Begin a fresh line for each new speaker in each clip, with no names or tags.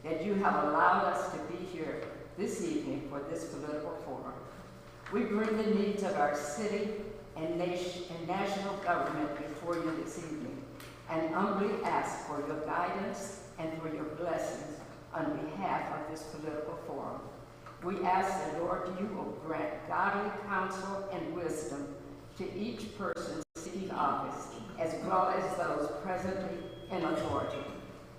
that you have allowed us to be here this evening for this political forum. We bring the needs of our city and national government before you this evening and humbly ask for your guidance and for your blessings on behalf of this political forum. We ask that, Lord, you will grant godly counsel and wisdom to each person seeking office, as well as those presently in authority,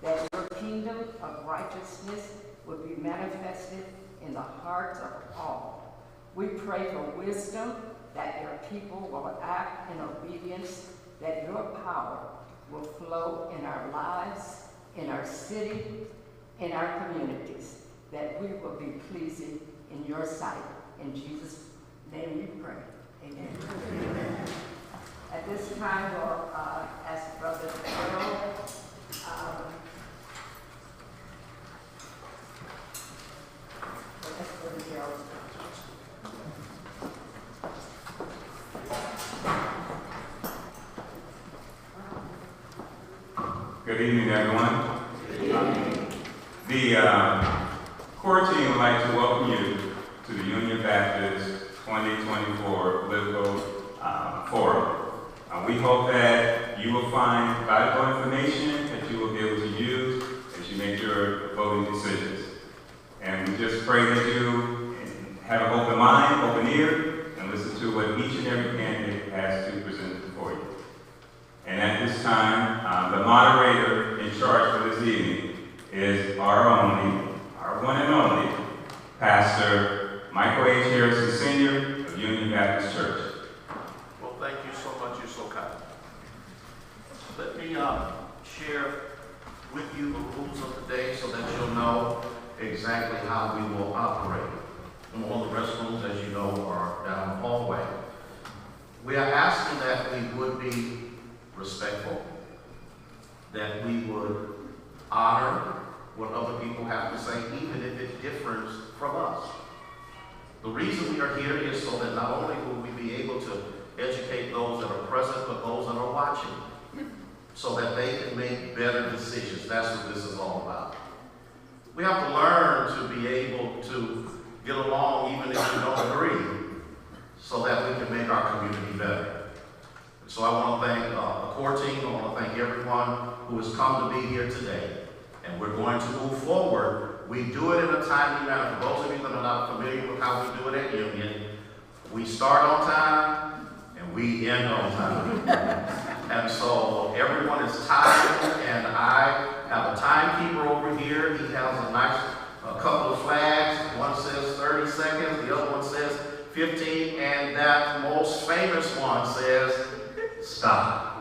that your kingdom of righteousness will be manifested in the hearts of all. We pray for wisdom, that your people will act in obedience, that your power will flow in our lives, in our city, in our communities, that we will be pleasing in your sight. In Jesus' name we pray. Amen. Amen. At this time, we'll ask Brother Earl. Let's go to Gerald.
Good evening, everyone. The core team would like to welcome you to the Union Baptist 2024 Political Forum. We hope that you will find valuable information that you will be able to use as you make your voting decisions. And we just pray that you have an open mind, open ear, and listen to what each and every candidate has to present before you. And at this time, the moderator in charge for this evening is our one and only, Pastor Michael H. Harrison Sr. of Union Baptist Church.
Well, thank you so much. You're so kind. Let me share with you the rules of the day so that you'll know exactly how we will operate. And all the restrooms, as you know, are down the hallway. We are asking that we would be respectful, that we would honor what other people have to say, even if it differs from us. The reason we are here is so that not only will we be able to educate those that are present, but those that are watching, so that they can make better decisions. That's what this is all about. We have to learn to be able to get along even if we don't agree, so that we can make our community better. So I want to thank the core team. I want to thank everyone who has come to be here today. And we're going to move forward. We do it in a timely manner. For those of you that are not familiar with how we do it at Union, we start on time and we end on time. And so everyone is timed, and I have a timekeeper over here. He has a nice couple of flags. One says 30 seconds, the other one says 15, and that most famous one says stop.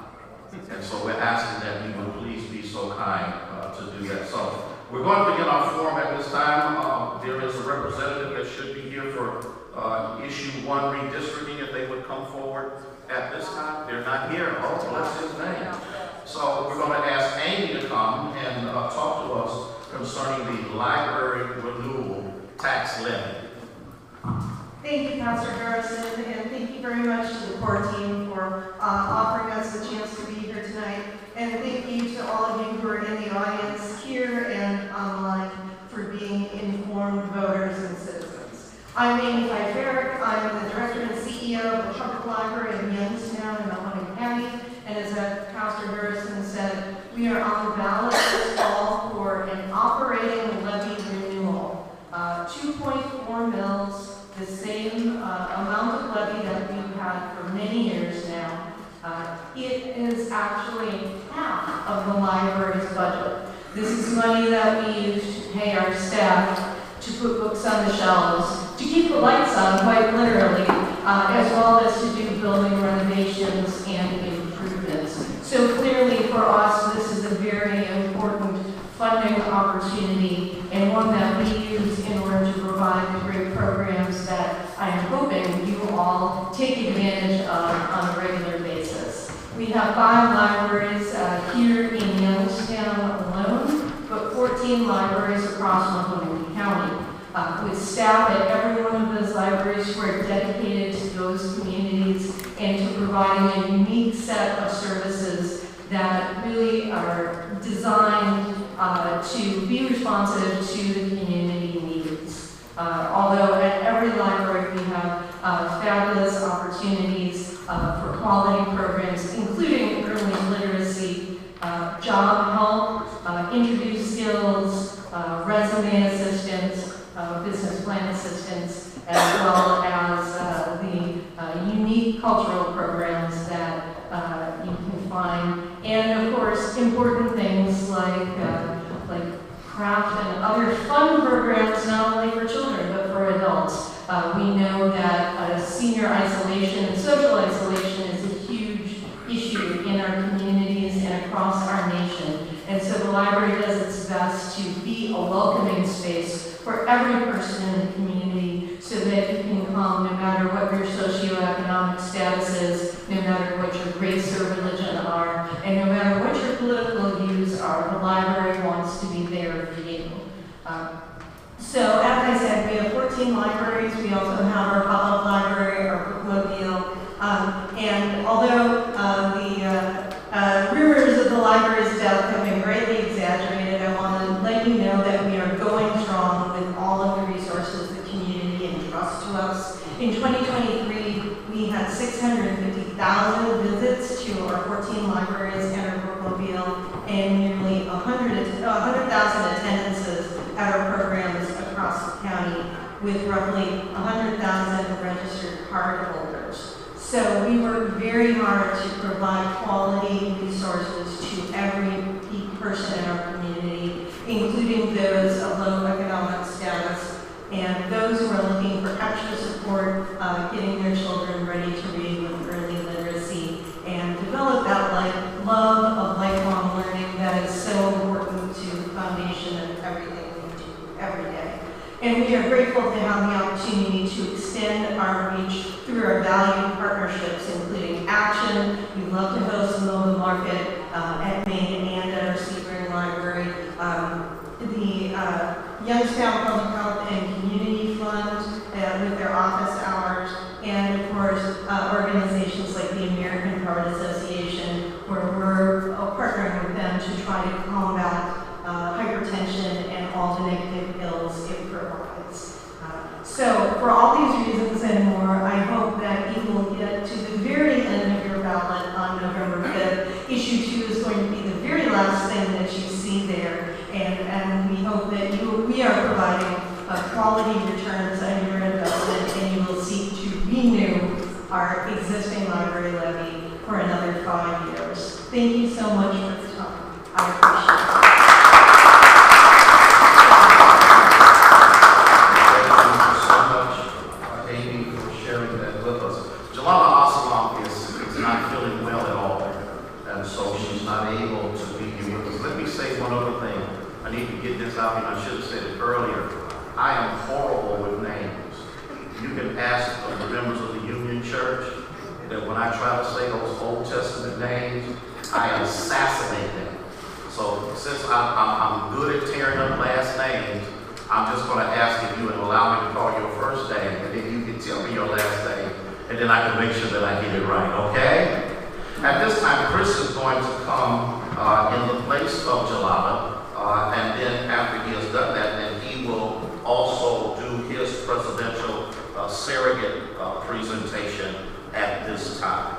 And so we're asking that you would please be so kind to do that. So we're going to begin our forum at this time. There is a representative that should be here for issue 1 redistricting, if they would come forward at this time. They're not here. Oh, bless his name. So we're going to ask Amy to come and talk to us concerning the library renewal tax levy.
Thank you, Pastor Harrison, and thank you very much to the core team for offering us the chance to be here tonight. And thank you to all of you who are in the audience here and online for being informed voters and citizens. I'm Amy Fife-Eric. I'm the Director and CEO of the Trumbull Library in Youngstown in Mahoning County. And as Pastor Harrison said, we are on the ballot this fall for an operating levy renewal. 2.4 mils. The same amount of levy that we've had for many years now. It is actually half of the library's budget. This is money that we use to pay our staff, to put books on the shelves, to keep the lights on, quite literally, as well as to do building renovations and improvements. So clearly for us, this is a very important funding opportunity, and one that we use in order to provide the great programs that I am hoping you all take advantage of on a regular basis. We have 5 libraries here in Youngstown alone, but 14 libraries across Mahoning County, with staff at every one of those libraries who are dedicated to those communities and to providing a unique set of services that really are designed to be responsive to the community needs. Although at every library we have fabulous opportunities for quality programs, including early literacy, job help, introduce skills, resume assistance, business plan assistance, as well as the unique cultural programs that you can find, and of course important things like craft and other fun programs, not only for children but for adults. We know that senior isolation and social isolation is a huge issue in our communities and across our nation. And so the library does its best to be a welcoming space for every person in the community so that you can come no matter what your socioeconomic status is, no matter what your race or religion are, and no matter what your political views are. The library wants to be there for you. So as I said, we have 14 libraries. We also have our public library, our bookmobile, and although the rumors of the library's death have been greatly exaggerated, I want to let you know that we are going strong with all of the resources the community entrusts to us. In 2023, we had 650,000 visits to our 14 libraries and our bookmobile, and nearly 100,000 attendances at our programs across the county, with roughly 100,000 registered card holders. So we work very hard to provide quality resources to every person in our community, including those of low economic status and those who are looking for extra support, getting their children ready to read with early literacy and develop that love of lifelong learning that is so important to the foundation of everything we do every day. And we are grateful to have the opportunity to extend our reach through our valued partnerships, including Action. We love to host a mobile market at Maine and at our Sebring Library. The Youngstown Public Health and Community Fund with their office hours, and of course organizations like the American Heart Association, where we're partnering with them to try to combat hypertension and all the negative ills it provides. So for all these reasons and more, I hope that you will get to the very end of your ballot on November 5th. Issue 2 is going to be the very last thing that you see there, and we hope that we are providing quality returns on your investment, and you will seek to renew our existing library levy for another 5 years. Thank you so much for the time. I appreciate it.
Jalala Aslam is not feeling well at all, and so she's not able to be here with us. Let me say one other thing. I need to get this out, and I should have said it earlier. I am horrible with names. You can ask the members of the Union Church that when I try to say those Old Testament names, I assassinate them. So since I'm good at tearing up last names, I'm just going to ask if you would allow me to call your first name, and then you can tell me your last name, and then I can make sure that I get it right, okay? At this time, Chris is going to come in the place of Jalala, and then after he has done that, then he will also do his presidential surrogate presentation at this time.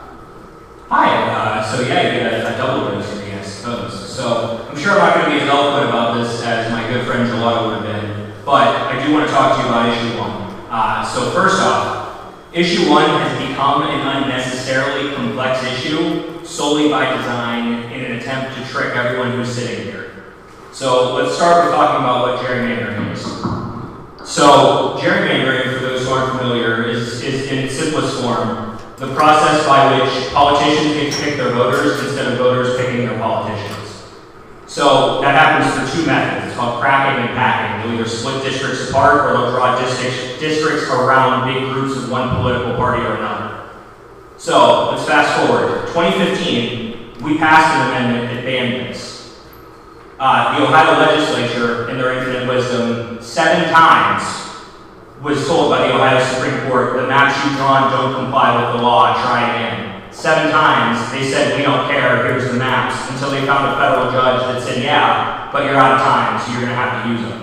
Hi, so yeah, you get a double dose of me, I suppose. So I'm sure I'm not going to be as eloquent about this as my good friend Jalala would have been, but I do want to talk to you about issue 1. So first off, issue 1 has become an unnecessarily complex issue solely by design in an attempt to trick everyone who's sitting here. So let's start with talking about what gerrymandering is. So gerrymandering, for those who aren't familiar, is in its simplest form the process by which politicians get to pick their voters instead of voters picking their politicians. So that happens through 2 methods. It's called cracking and packing. They'll either split districts apart or they'll draw districts around big groups of one political party or another. So let's fast forward. 2015, we passed an amendment that banned this. The Ohio legislature, in their infinite wisdom, 7 times was told by the Ohio Supreme Court, the maps you've drawn don't comply with the law, try again. 7 times they said, we don't care, here's the maps, until they found a federal judge that said, yeah, but you're out of time, so you're going to have to use them.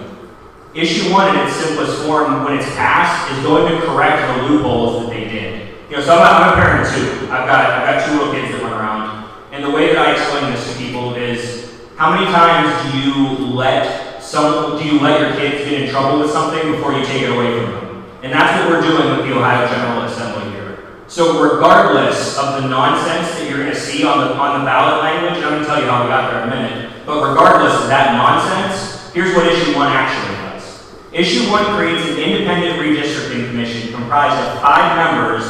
Issue 1 in its simplest form, when it's passed, is going to correct the loopholes that they did. You know, so I'm a parent too. I've got 2 little kids that run around. And the way that I explain this to people is, how many times do you let your kids get in trouble with something before you take it away from them? And that's what we're doing with the Ohio General Assembly here. So regardless of the nonsense that you're going to see on the ballot language, and I'm going to tell you how we got there in a minute, but regardless of that nonsense, here's what Issue 1 actually does. Issue 1 creates an independent redistricting commission comprised of 5 members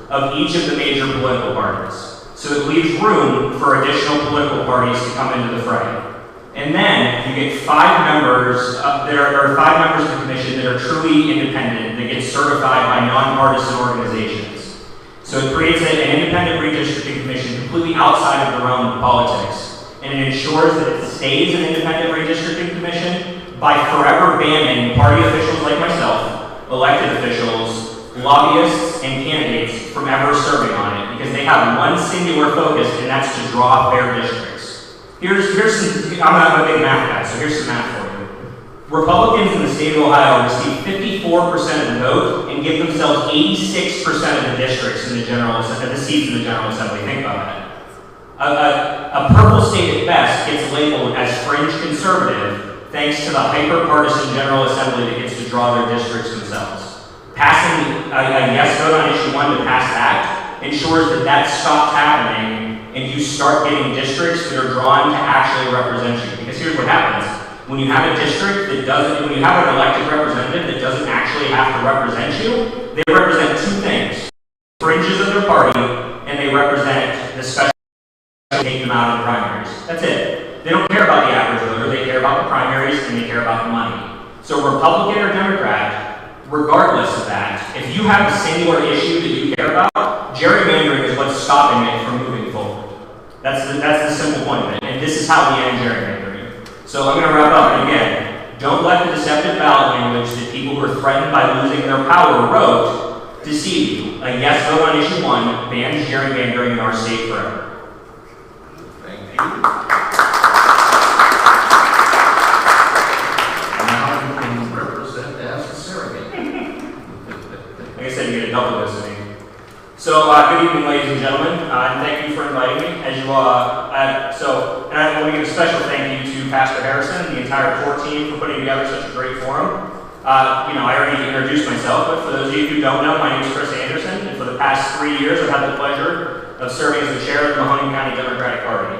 of each of the major political parties. So it leaves room for additional political parties to come into the fray. And then you get 5 members, there are 5 members of the commission that are truly independent, that get certified by nonpartisan organizations. So it creates an independent redistricting commission completely outside of the realm of politics. And it ensures that it stays an independent redistricting commission by forever banning party officials like myself, elected officials, lobbyists, and candidates from ever serving on it, because they have one singular focus, and that's to draw fair districts. Here's some, I'm a big math guy, so here's some math for you. Republicans in the state of Ohio receive 54% of the vote and give themselves 86% of the districts in the General Assembly, the seats in the General Assembly. Think about that. A purple state at best gets labeled as fringe conservative thanks to the hyper-partisan General Assembly that gets to draw their districts themselves. Passing a yes vote on Issue 1 to pass that ensures that that stops happening and you start getting districts that are drawn to actually represent you. Because here's what happens. When you have a district that doesn't, when you have an elected representative that doesn't actually have to represent you, they represent 2 things. Fringes of their party, and they represent the special take them out in the primaries. That's it. They don't care about the average voter, they care about the primaries and they care about the money. So Republican or Democrat, regardless of that, if you have a singular issue that you care about, gerrymandering is what's stopping it from moving forward. That's the simple point of it. And this is how we end gerrymandering. So I'm going to wrap up. And again, don't let the deceptive ballot language that people who are threatened by losing their power wrote deceive you. A yes vote on Issue 1 bans gerrymandering in our state forever.
Thank you. Now you can represent as a surrogate.
Like I said, you get a double dose of me. So, good evening, ladies and gentlemen, and thank you for inviting me. As you, and I want to give a special thank you to Pastor Harrison and the entire core team for putting together such a great forum. I already introduced myself, but for those of you who don't know, my name is Chris Anderson, and for the past 3 years, I've had the pleasure of serving as the chair of the Mahoning County Democratic Party.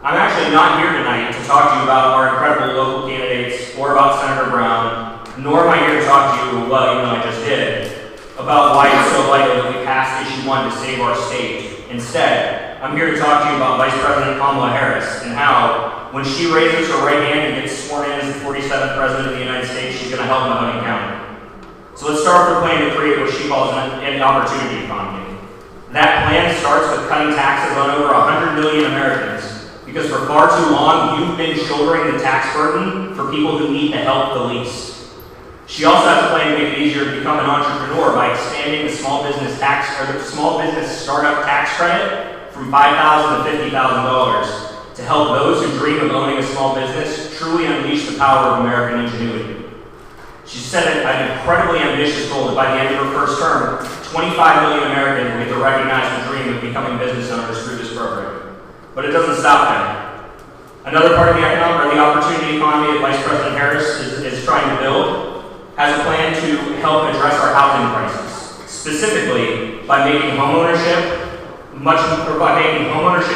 I'm actually not here tonight to talk to you about our incredible local candidates or about Senator Brown, nor am I here to talk to you, well, even though I just did, about why it's so vital that we pass Issue 1 to save our state. Instead, I'm here to talk to you about Vice President Kamala Harris and how, when she raises her right hand and gets sworn in as the 47th President of the United States, she's going to help Mahoning County. So let's start with a plan to create what she calls an opportunity economy. That plan starts with cutting taxes on over 100 million Americans, because for far too long, you've been shouldering the tax burden for people who need the help the least. She also has a plan to make it easier to become an entrepreneur by expanding the small business tax, or the small business startup tax credit from $5,000 to $50,000 to help those who dream of owning a small business truly unleash the power of American ingenuity. She set an incredibly ambitious goal that by the end of her first term, 25 million Americans will get to recognize the dream of becoming business owners through this program. But it doesn't stop there. Another part of the opportunity economy that Vice President Harris is trying to build has a plan to help address our housing crisis, specifically by making homeownership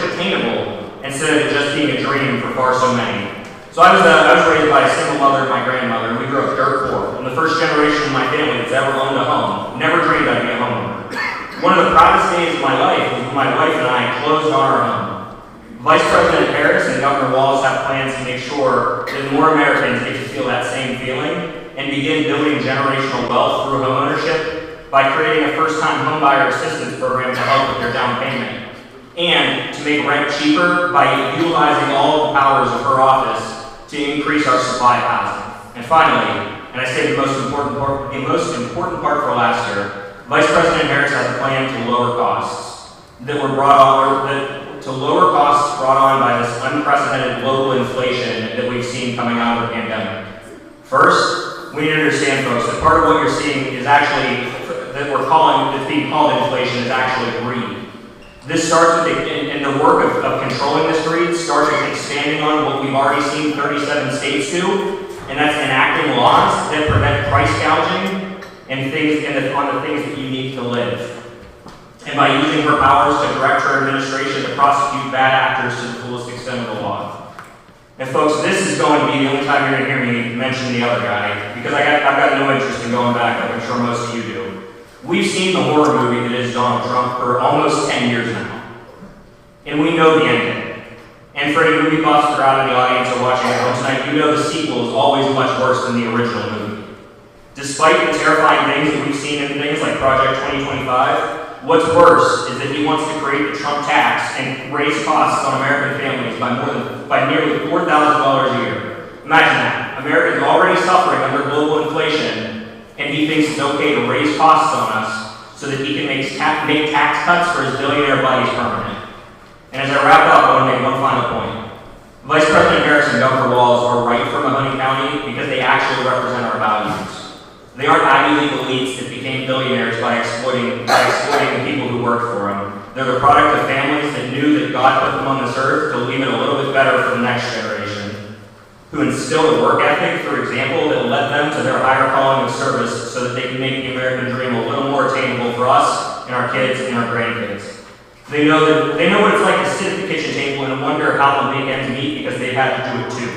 attainable instead of it just being a dream for far so many. So I was raised by a single mother and my grandmother, and we grew up dirt poor. I'm the first generation in my family that's ever owned a home. Never dreamed I'd be a homeowner. One of the proudest days of my life was when my wife and I closed on our home. Vice President Harris and Governor Walz have plans to make sure that more Americans get to feel that same feeling and begin building generational wealth through homeownership by creating a first-time homebuyer assistance program to help with their down payment, and to make rent cheaper by utilizing all of the powers of her office to increase our supply of housing. And finally, and I say the most important part for last year, Vice President Harris has a plan to lower costs. that were brought on, to lower costs brought on by this unprecedented global inflation that we've seen coming out of the pandemic. First, we need to understand, folks, that part of what you're seeing is actually, that's being called inflation is actually greed. This starts with, and the work of controlling this greed starts with expanding on what we've already seen 37 states do, and that's enacting laws that prevent price gouging and things on the things that you need to live. And by using her powers to direct her administration to prosecute bad actors to the fullest extent of the law. And folks, this is going to be the only time you're going to hear me mention the other guy, because I've got no interest in going back, like I'm sure most of you do. We've seen the horror movie that is Donald Trump for almost 10 years now. And we know the ending. And for any movie buffs that are out in the audience or watching at home tonight, you know the sequel is always much worse than the original movie. Despite the terrifying things that we've seen in things like Project 2025, what's worse is that he wants to create the Trump tax and raise costs on American families by nearly $4,000 a year. Imagine that. Americans are already suffering under global inflation, and he thinks it's okay to raise costs on us so that he can make tax cuts for his billionaire buddies permanent. And as I wrap up, I want to make one final point. Vice President Harris and Governor Walz are right for Mahoney County because they actually represent our values. They aren't Ivy League elites that became billionaires by exploiting the people who work for them. They're the product of families that knew that God put them on this earth to leave it a little bit better for the next generation, who instilled a work ethic, for example, that led them to their higher calling of service so that they can make the American dream a little more attainable for us and our kids and our grandkids. They know what it's like to sit at the kitchen table and wonder how they'll make ends meet because they've had to do it too.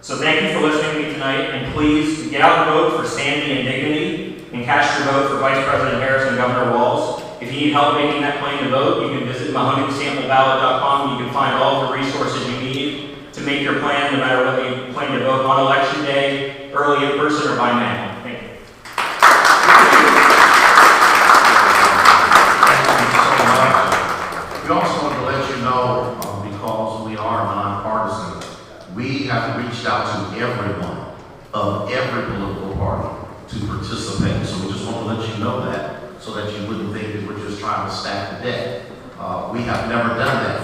So thank you for listening to me tonight, and please get out and vote for Sandy and Dignity, and cast your vote for Vice President Harris and Governor Walz. If you need help making that claim to vote, you can visit MahoneySampleBallot.com. You can find all the resources you need to make your plan, no matter whether you plan to vote on election day, early in person, or by mail. Thank you.
We also want to let you know, because we are nonpartisan, we have reached out to everyone of every political party to participate. So we just want to let you know that, so that you wouldn't think that we're just trying to stack the deck. We have never done that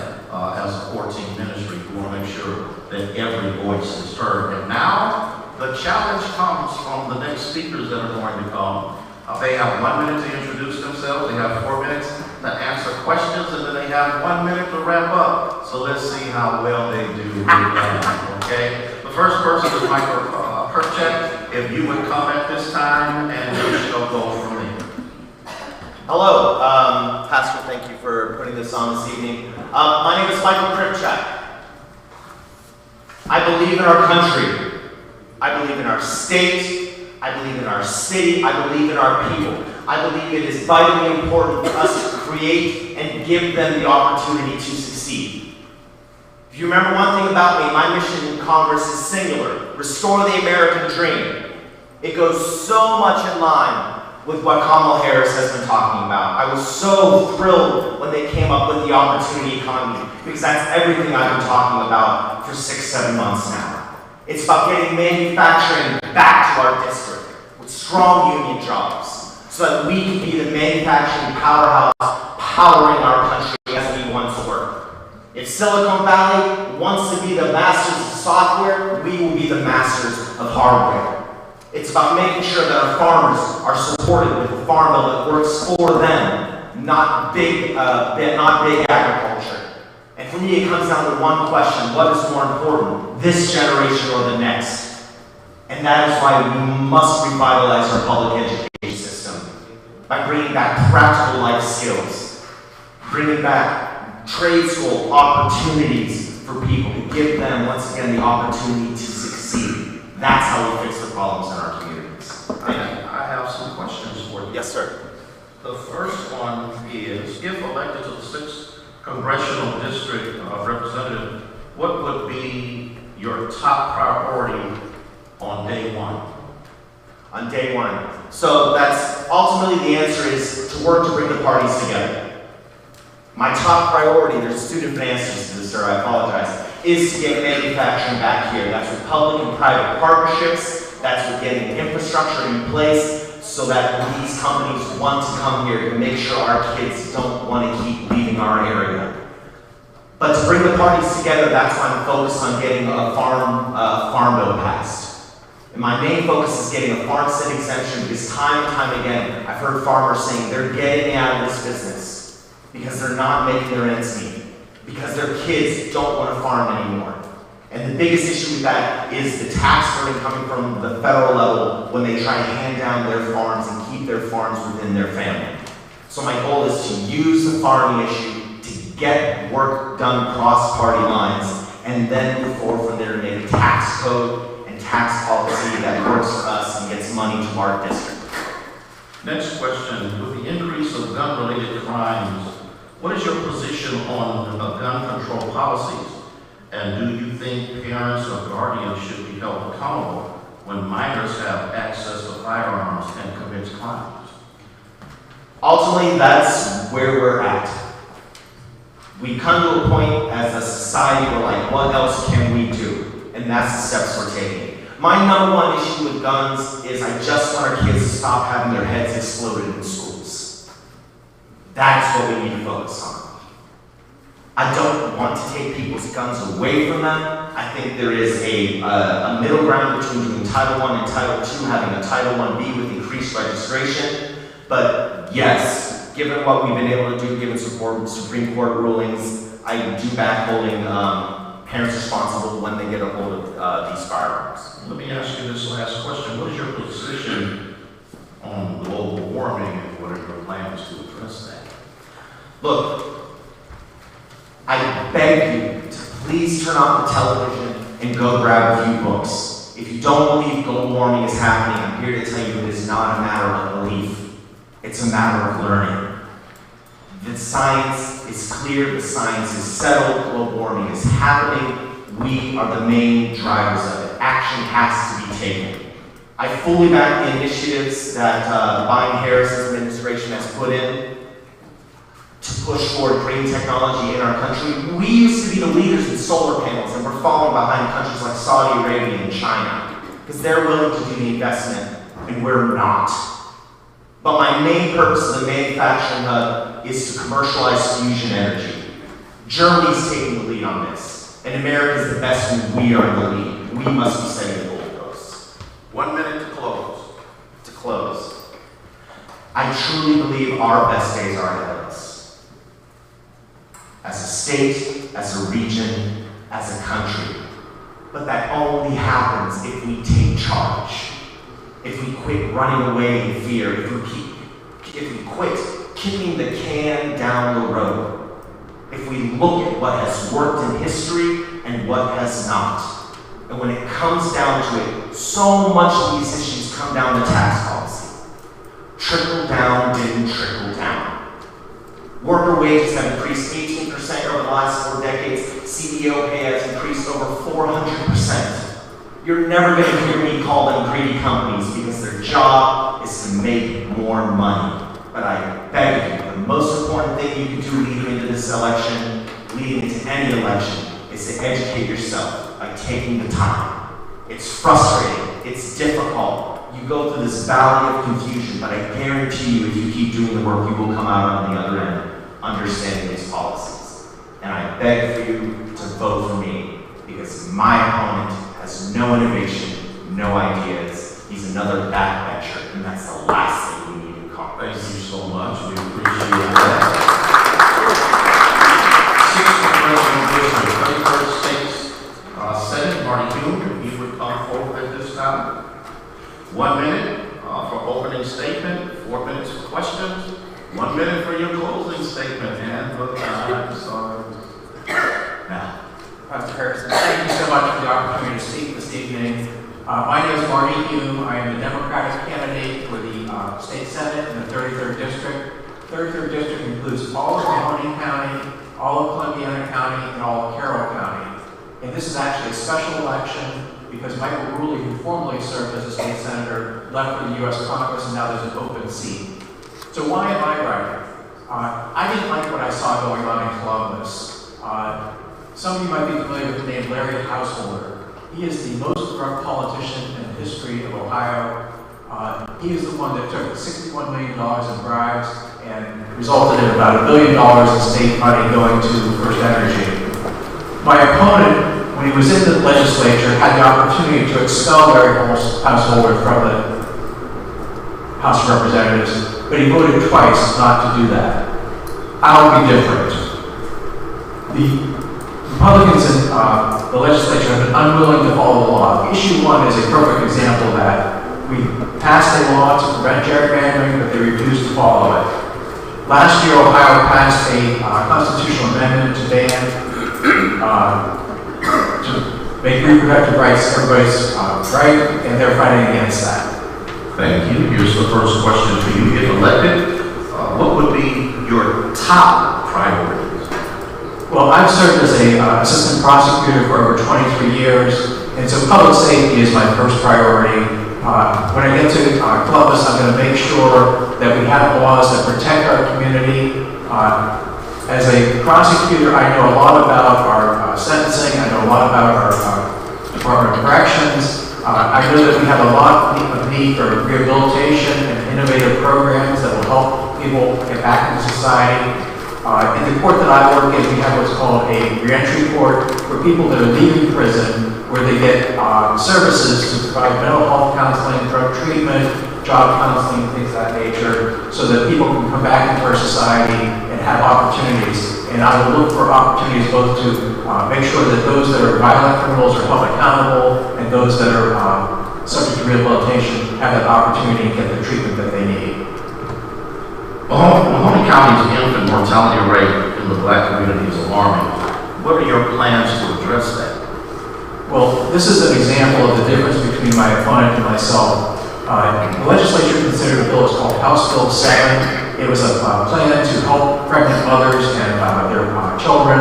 as a 14 ministry. We want to make sure that every voice is heard. And now the challenge comes from the next speakers that are going to come. They have 1 minute to introduce themselves. They have 4 minutes to answer questions, and then they have 1 minute to wrap up. So let's see how well they do with that, okay? The first person is Michael Kripchak. If you would come at this time, and we shall go from there.
Hello, Pastor, thank you for putting this on this evening. My name is Michael Kripchak. I believe in our country. I believe in our state. I believe in our city. I believe in our people. I believe it is vitally important for us to create and give them the opportunity to succeed. If you remember one thing about me, my mission in Congress is singular: restore the American dream. It goes so much in line with what Kamala Harris has been talking about. I was so thrilled when they came up with the opportunity economy, because that's everything I've been talking about for 6-7 months now. It's about getting manufacturing back to our district with strong union jobs, so that we can be the manufacturing powerhouse powering our country as we once were. If Silicon Valley wants to be the masters of software, we will be the masters of hardware. It's about making sure that our farmers are supported with a farm bill that works for them, not big agriculture. And for me, it comes down to one question: what is more important, this generation or the next? And that is why we must revitalize our public education system by bringing back practical life skills, bringing back trade school opportunities for people, to give them, once again, the opportunity to succeed. That's how we fix the problems in our communities.
I have some questions for you.
Yes, sir.
The first one is, if elected to the 6th Congressional District Representative, what would be your top priority on day one?
On day one. So that's ultimately, the answer is to work to bring the parties together. My top priority, there's student answers to this, sir, I apologize, is to get manufacturing back here. That's with public and private partnerships. That's with getting infrastructure in place so that these companies want to come here to make sure our kids don't want to keep leaving our area. But to bring the parties together, that's why I'm focused on getting a farm bill passed. And my main focus is getting a farmstead exemption because time and time again, I've heard farmers saying they're getting out of this business because they're not making their ends meet, because their kids don't want to farm anymore. And the biggest issue with that is the tax burden coming from the federal level when they try to hand down their farms and keep their farms within their family. So my goal is to use the farming issue to get work done across party lines and then move forward from there to make a tax code and tax policy that works for us and gets money to our district.
Next question, with the increase of gun-related crimes, what is your position on gun control policies? And do you think parents or guardians should be held accountable when minors have access to firearms and commit crimes?
Ultimately, that's where we're at. We come to a point as a society where like, what else can we do? And that's the steps we're taking. My number one issue with guns is I just want our kids to stop having their heads exploded in schools. That's what we need to focus on. I don't want to take people's guns away from them. I think there is a middle ground between doing Title I and Title II, having a Title IB with increased registration. But yes, given what we've been able to do, given Supreme Court rulings, I do back holding parents responsible when they get a hold of these firearms.
Let me ask you this last question. What is your position on global warming and what are your plans to address that?
Look, I beg you to please turn off the television and go grab a few books. If you don't believe global warming is happening, I'm here to tell you it is not a matter of belief. It's a matter of learning. The science is clear, the science is settled, global warming is happening. We are the main drivers of it. Action has to be taken. I fully back the initiatives that Biden-Harris administration has put in to push forward green technology in our country. We used to be the leaders in solar panels, and we're falling behind countries like Saudi Arabia and China because they're willing to do the investment, and we're not. But my main purpose of the manufacturing hub is to commercialize fusion energy. Germany's taking the lead on this, and America is the best when we are in the lead. We must be setting the goalposts.
1 minute to close.
To close, I truly believe our best days are ahead of us. As a state, as a region, as a country. But that only happens if we take charge. If we quit running away in fear, if we quit kicking the can down the road, if we look at what has worked in history and what has not. And when it comes down to it, so much of these issues come down to tax policy. Trickle down didn't trickle down. Worker wages have increased 18% over the last 4 decades. CEO pay has increased over 400%. You're never going to hear me call them greedy companies because their job is to make more money. But I beg you, the most important thing you can do leading into this election, leading into any election, is to educate yourself by taking the time. It's frustrating. It's difficult. You go through this valley of confusion, but I guarantee you, if you keep doing the work, you will come out on the other end understanding these policies. And I beg for you to vote for me because my opponent has no innovation, no ideas. He's another backbencher, and that's the last thing we need in Congress.
Thank you so much. We appreciate that. 6th Congressional District, 31st States Senate, Marty Hume, if you would come forward at this time. 1 minute for opening statement, 4 minutes for questions, 1 minute for your closing statement, and the time starts now.
Pastor Harrison, thank you so much for the opportunity to speak this evening. My name is Marty Hume. I am the Democratic candidate for the State Senate in the 33rd District. 33rd District includes all of Mahoning County, all of Columbiana County, and all of Carroll County. And this is actually a special election because Michael Rulli, who formerly served as a state senator, left for the U.S. Congress, and now there's an open seat. So why am I running? I didn't like what I saw going on in Columbus. Some of you might be familiar with the name Larry Householder. He is the most corrupt politician in the history of Ohio.
He is the one that took $61 million in bribes and resulted in about $1 billion in state money going to First Energy. My opponent, when he was in the legislature, had the opportunity to expel Larry Householder from the House of Representatives, but he voted twice not to do that. I'll be different. The Republicans in the legislature have been unwilling to follow the law. Issue 1 is a perfect example of that. We passed a law to prevent gerrymandering, but they refused to follow it. Last year, Ohio passed a constitutional amendment to ban, to make reproductive rights everybody's right, and they're fighting against that.
Thank you. Here's the first question for you. If elected, what would be your top priorities?
Well, I've served as an assistant prosecutor for over 23 years, and so public safety is my first priority. When I get to Columbus, I'm going to make sure that we have laws that protect our community. As a prosecutor, I know a lot about our sentencing. I know a lot about our Department of Corrections. I know that we have a lot of need for rehabilitation and innovative programs that will help people get back into society. In the court that I work in, we have what's called a reentry court for people that are leaving prison, where they get services to provide mental health counseling, drug treatment, job counseling, things of that nature, so that people can come back into our society and have opportunities. And I will look for opportunities both to make sure that those that are violent criminals are held accountable, and those that are subject to rehabilitation have that opportunity to get the treatment that they need.
Mahoney County's infant mortality rate in the Black community is alarming. What are your plans to address that?
Well, this is an example of the difference between my opponent and myself. The legislature considered a bill called House Bill 7. It was a plan to help pregnant mothers and their children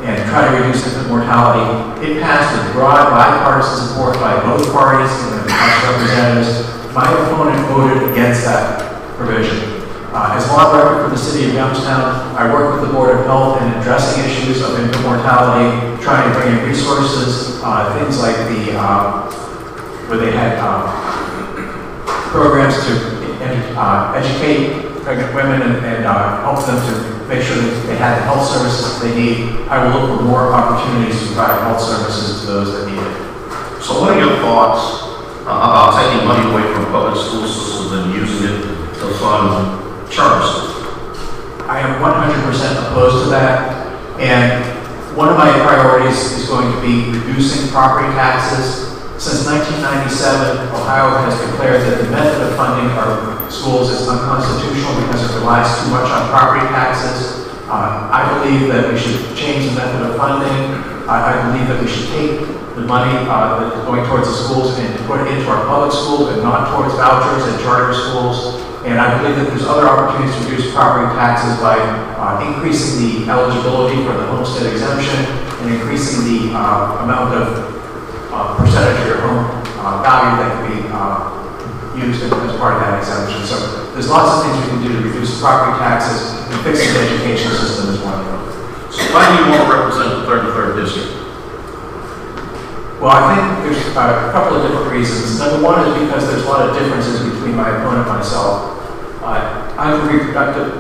and try to reduce infant mortality. It passed with broad bipartisan support by both parties in the House of Representatives. My opponent voted against that provision. As law director for the city of Youngstown, I work with the Board of Health in addressing issues of infant mortality, trying to bring in resources, things like the, where they had programs to educate pregnant women and help them to make sure that they had the health services that they need. I will look for more opportunities to provide health services to those that need it.
So what are your thoughts about taking money away from public school systems and using it to fund charter schools?
I am 100% opposed to that, and one of my priorities is going to be reducing property taxes. Since 1997, Ohio has declared that the method of funding our schools is unconstitutional because it relies too much on property taxes. I believe that we should change the method of funding. I believe that we should take the money that's going towards the schools and put it into our public schools and not towards vouchers and charter schools. And I believe that there's other opportunities to reduce property taxes by increasing the eligibility for the homestead exemption and increasing the amount of percentage of your home value that can be used as part of that exemption. So there's lots of things we can do to reduce property taxes, and fixing the education system is one of them.
So why do you want to represent the 33rd district?
Well, I think there's a couple of different reasons. Number one is because there's a lot of differences between my opponent and myself. I'm for reproductive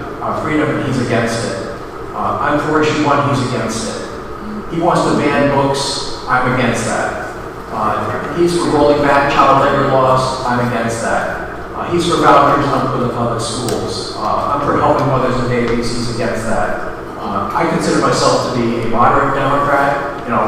freedom and he's against it. I'm for issue 1, he's against it. He wants to ban books, I'm against that. He's for rolling back child labor laws, I'm against that. He's for vouchers, I'm for the public schools. I'm for helping mothers and babies, he's against that. I consider myself to be a moderate Democrat. You know,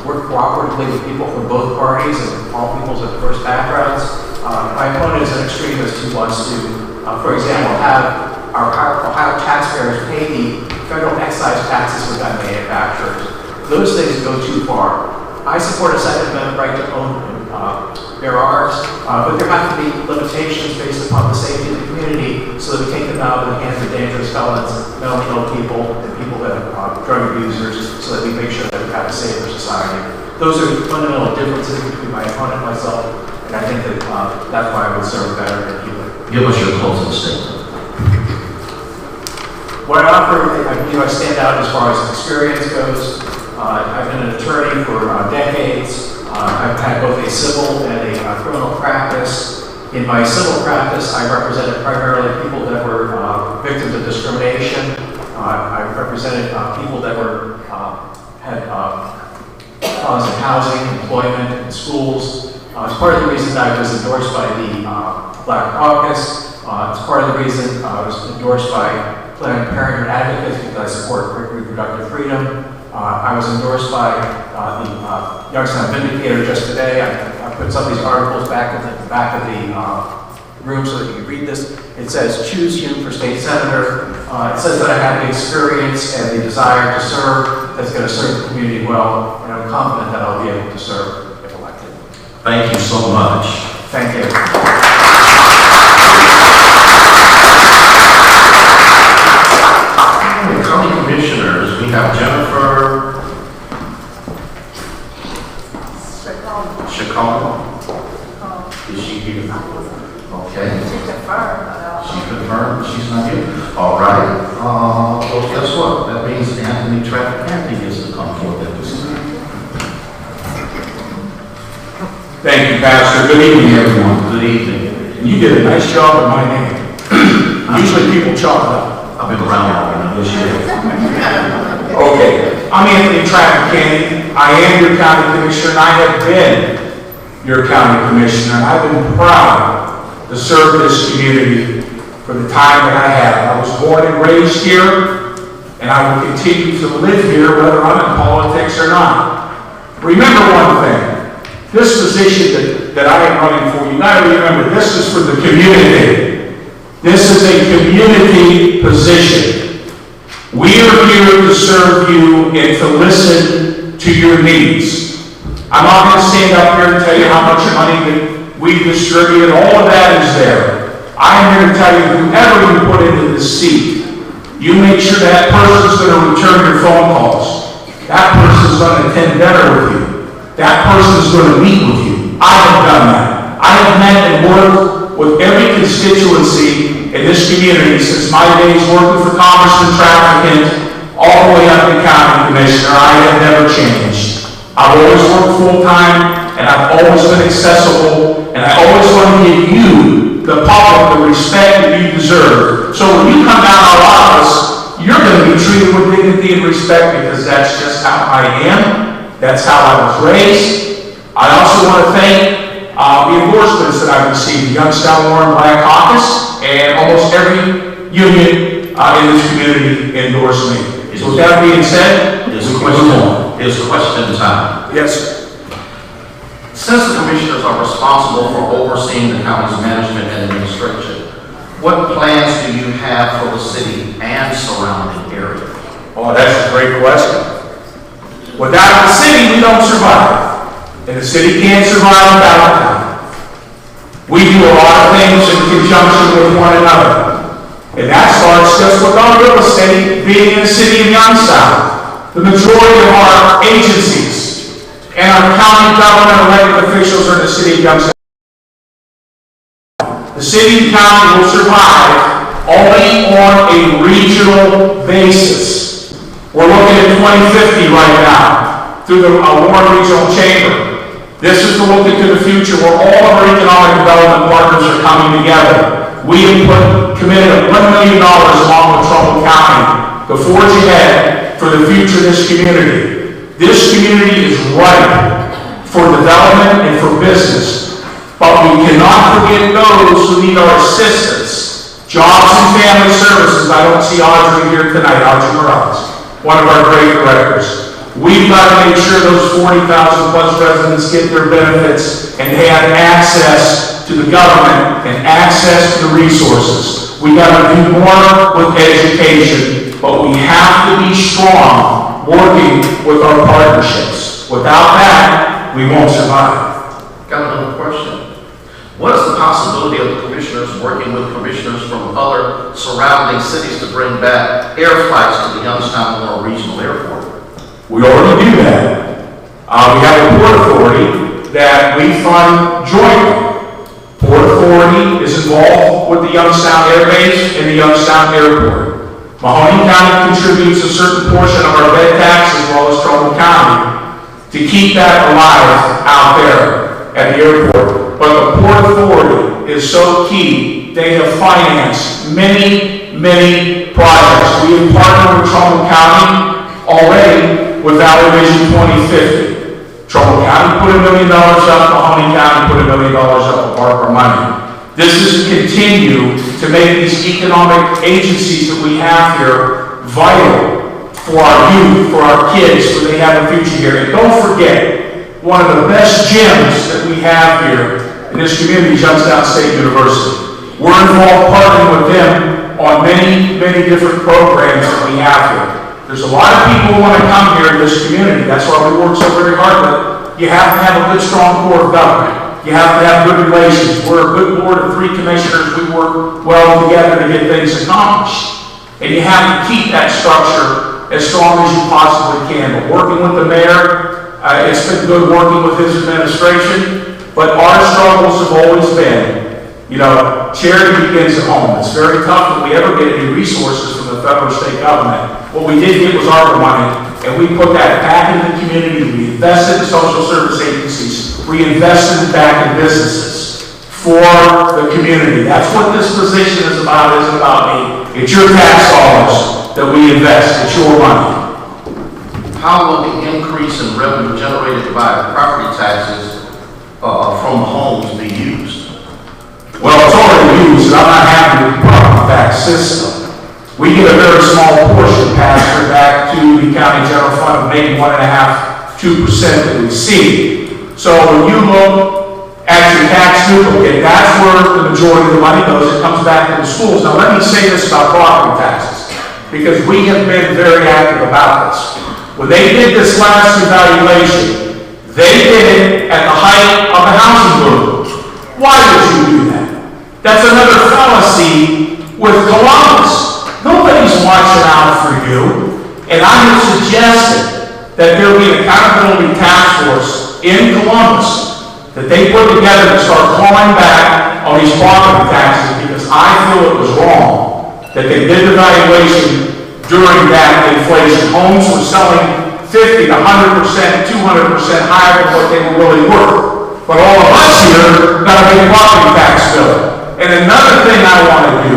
work cooperatively with people from both parties and all people's diverse backgrounds. My opponent is an extremist who wants to, for example, have our Ohio taxpayers pay the federal excise taxes for gun manufacturers. Those things go too far. I support a Second Amendment right to own and bear arms, but there have to be limitations based upon the safety of the community so that we take them out of the hands of dangerous felons, mentally ill people, and people that are drug abusers, so that we make sure that we have a safer society. Those are fundamental differences between my opponent and myself, and I think that that's why I would serve better than he would.
Give us your closing statement.
What I offer, I believe I stand out as far as experience goes. I've been an attorney for decades. I've had both a civil and a criminal practice, In my civil practice, I represented primarily people that were victims of discrimination. I represented people that were had cause in housing, employment, and schools. It's part of the reason I was endorsed by the Black Caucus. It's part of the reason I was endorsed by Planned Parenthood advocates because I support reproductive freedom. I was endorsed by the Youngstown Vindicator just today. I put some of these articles back at the back of the room so that you can read this. It says, choose you for state senator. It says that I have the experience and the desire to serve that's going to serve the community well, and I'm confident that I'll be able to serve if elected.
Thank you so much.
Thank you.
County Commissioners, we have Jennifer Chacon. Is she here? Okay. She confirmed she's not here. All right. Well, guess what? That means Anthony Trafficante gets to come forward at this time.
Thank you, Pastor. Good evening, everyone.
Good evening.
You did a nice job with my name. Usually people chalk it up.
I've been around long enough this year.
Okay, I'm Anthony Trafficante. I am your county commissioner, and I have been your county commissioner. I've been proud to serve this community for the time that I have. I was born and raised here, and I will continue to live here whether I'm in politics or not. Remember one thing. This position that I am running for, you got to remember, this is for the community. This is a community position. We are here to serve you and to listen to your needs. I'm not going to stand up here and tell you how much money that we distributed. All of that is there. I'm here to tell you, whoever you put into this seat, you make sure that person's going to return your phone calls. That person's going to attend dinner with you. That person's going to meet with you. I have done that. I have met and worked with every constituency in this community since my days working for Congressman Trafficant all the way up to county commissioner. I have never changed. I've always worked full-time, and I've always been accessible, and I always want to give you, the public, the respect that you deserve. So when you come down our office, you're going to be treated with dignity and respect because that's just how I am. That's how I was raised. I also want to thank the endorsements that I've received. The Youngstown Warren Black Caucus and almost every union in this community endorsed me. So with that being said,
It's question time.
Yes, sir.
Since the commissioners are responsible for overseeing the county's management and administration, what plans do you have for the city and surrounding area?
Oh, that's a great question. Without the city, we don't survive. And the city can't survive without the county. We do a lot of things in conjunction with one another. And that starts just with our real estate being in the city of Youngstown. The majority of our agencies and our county government elected officials are in the city of Youngstown. The city and county will survive only on a regional basis. We're looking at 2050 right now through the Warren Regional Chamber. This is to look into the future where all of our economic development partners are coming together. We have committed $1 million along with Trumbull County to forge ahead for the future of this community. This community is ripe for development and for business, but we cannot forget those who need our assistance. Jobs and Family Services. I don't see Audrey here tonight, Audrey Morales, one of our great directors. We've got to make sure those 40,000 plus residents get their benefits and they have access to the government and access to the resources. We got to do more with education, but we have to be strong working with our partnerships. Without that, we won't survive.
Got another question. What is the possibility of the commissioners working with commissioners from other surrounding cities to bring back air flights to the Youngstown Warren Regional Airport?
We already do that. We have a Port Authority that we fund jointly. Port Authority is involved with the Youngstown Air Base and the Youngstown Airport. Mahoney County contributes a certain portion of our bed tax as well as Trumbull County to keep that alive out there at the airport. but the Port Authority is so key. They have financed many projects. We have partnered with Trumbull County already with Valley Vision 2050. Trumbull County put $1 million up, Mahoney County put $1 million up of ARPA money. This is to continue to make these economic agencies that we have here vital for our youth, for our kids, so they have a future here. And don't forget, one of the best gyms that we have here in this community is Youngstown State University. We're involved partnering with them on many different programs that we have here. There's a lot of people who want to come here in this community. That's why we work so very hard. But you have to have a good, strong core of government. You have to have good relations. We're a good board of 3 commissioners. We work well together to get things accomplished. And you have to keep that structure as strong as you possibly can. But working with the mayor, it's been good working with his administration. But our struggles have always been, charity begins at home. It's very tough that we ever get any resources from the federal or state government. What we did get was ARPA money, and we put that back into the community. We invested in social service agencies. We invested back in businesses for the community. That's what this position is about. It isn't about me. It's your tax dollars that we invest. It's your money.
How will the increase in revenue generated by property taxes from homes be used?
Well, it's already used, and I'm not happy with the property tax system. We get a very small portion passed back to the county general fund of maybe 1.5–2% that we see. So when you look at your tax duplicate, that's where the majority of the money goes. It comes back to the schools. Now let me say this about property taxes, because we have been very active about this. When they did this last evaluation, they did it at the height of the housing boom. Why would you do that? That's another fallacy with Columbus. Nobody's watching out for you. And I have suggested that there be an accountability task force in Columbus that they put together to start clawing back on these property taxes, because I feel it was wrong that they did the valuation during that inflation. Homes were selling 50 to 100%, 200% higher than what they were really worth. But all of us here got a big property tax bill. And another thing I want to do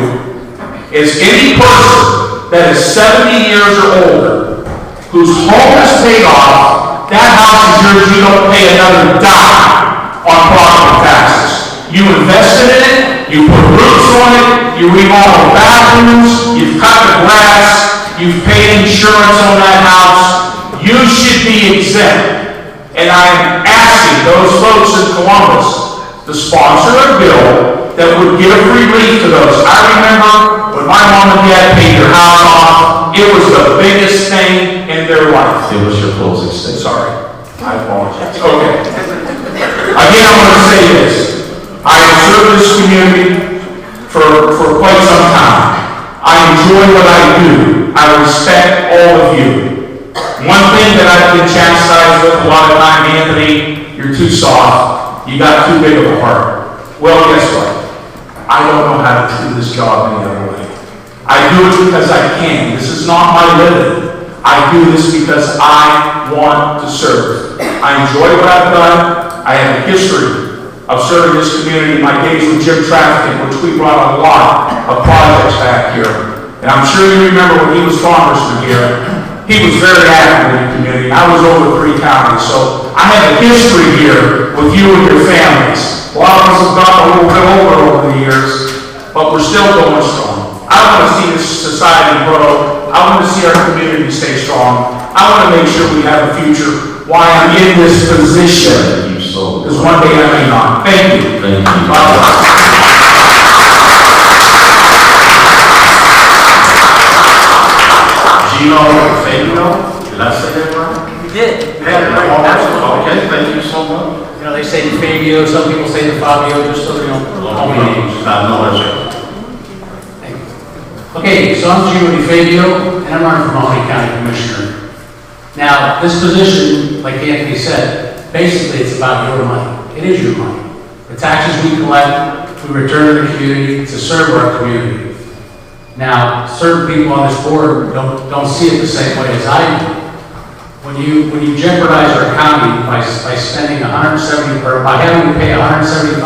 is any person that is 70 years or older, whose home is paid off, that house is yours, you don't pay another dime on property taxes. You invested in it, you put roofs on it, you remodel bathrooms, you've cut the grass, you've paid insurance on that house, you should be exempt. And I am asking those folks in Columbus to sponsor a bill that would give relief to those. I remember when my mom and dad paid their house off, it was the biggest thing in their life.
It was your closing statement.
Sorry, I apologize. Okay. Again, I want to say this. I have served this community for quite some time. I enjoy what I do. I respect all of you. One thing that I've been chastised with a lot of time, Anthony, you're too soft. You got too big of a heart. Well, guess what? I don't know how to do this job any other way. I do it because I can. This is not my living. I do this because I want to serve. I enjoy what I've done. I have a history of serving this community. My days with Jim Trafficking, which we brought a lot of projects back here. And I'm sure you remember when he was congressman here, he was very active in the community. I was over 3 counties, so I have a history here with you and your families. A lot of us have gotten a little bit older over the years, but we're still going strong. I want to see this society grow. I want to see our community stay strong. I want to make sure we have a future while I'm in this position. Because one day I may not. Thank you.
Thank you. Gino Fabio, did I say that right?
You did.
Okay, thank you so much.
They say the Fabio, some people say the Fabio, just so you know, all my names.
I know that's right.
Okay, so I'm Gino DeFabio, and I'm running for Mahoney County Commissioner. Now, this position, like Anthony said, basically it's about your money. It is your money. The taxes we collect, we return to the community to serve our community. Now, certain people on this board don't see it the same way as I do. when you jeopardize our county by spending 170, or by having to pay $175,000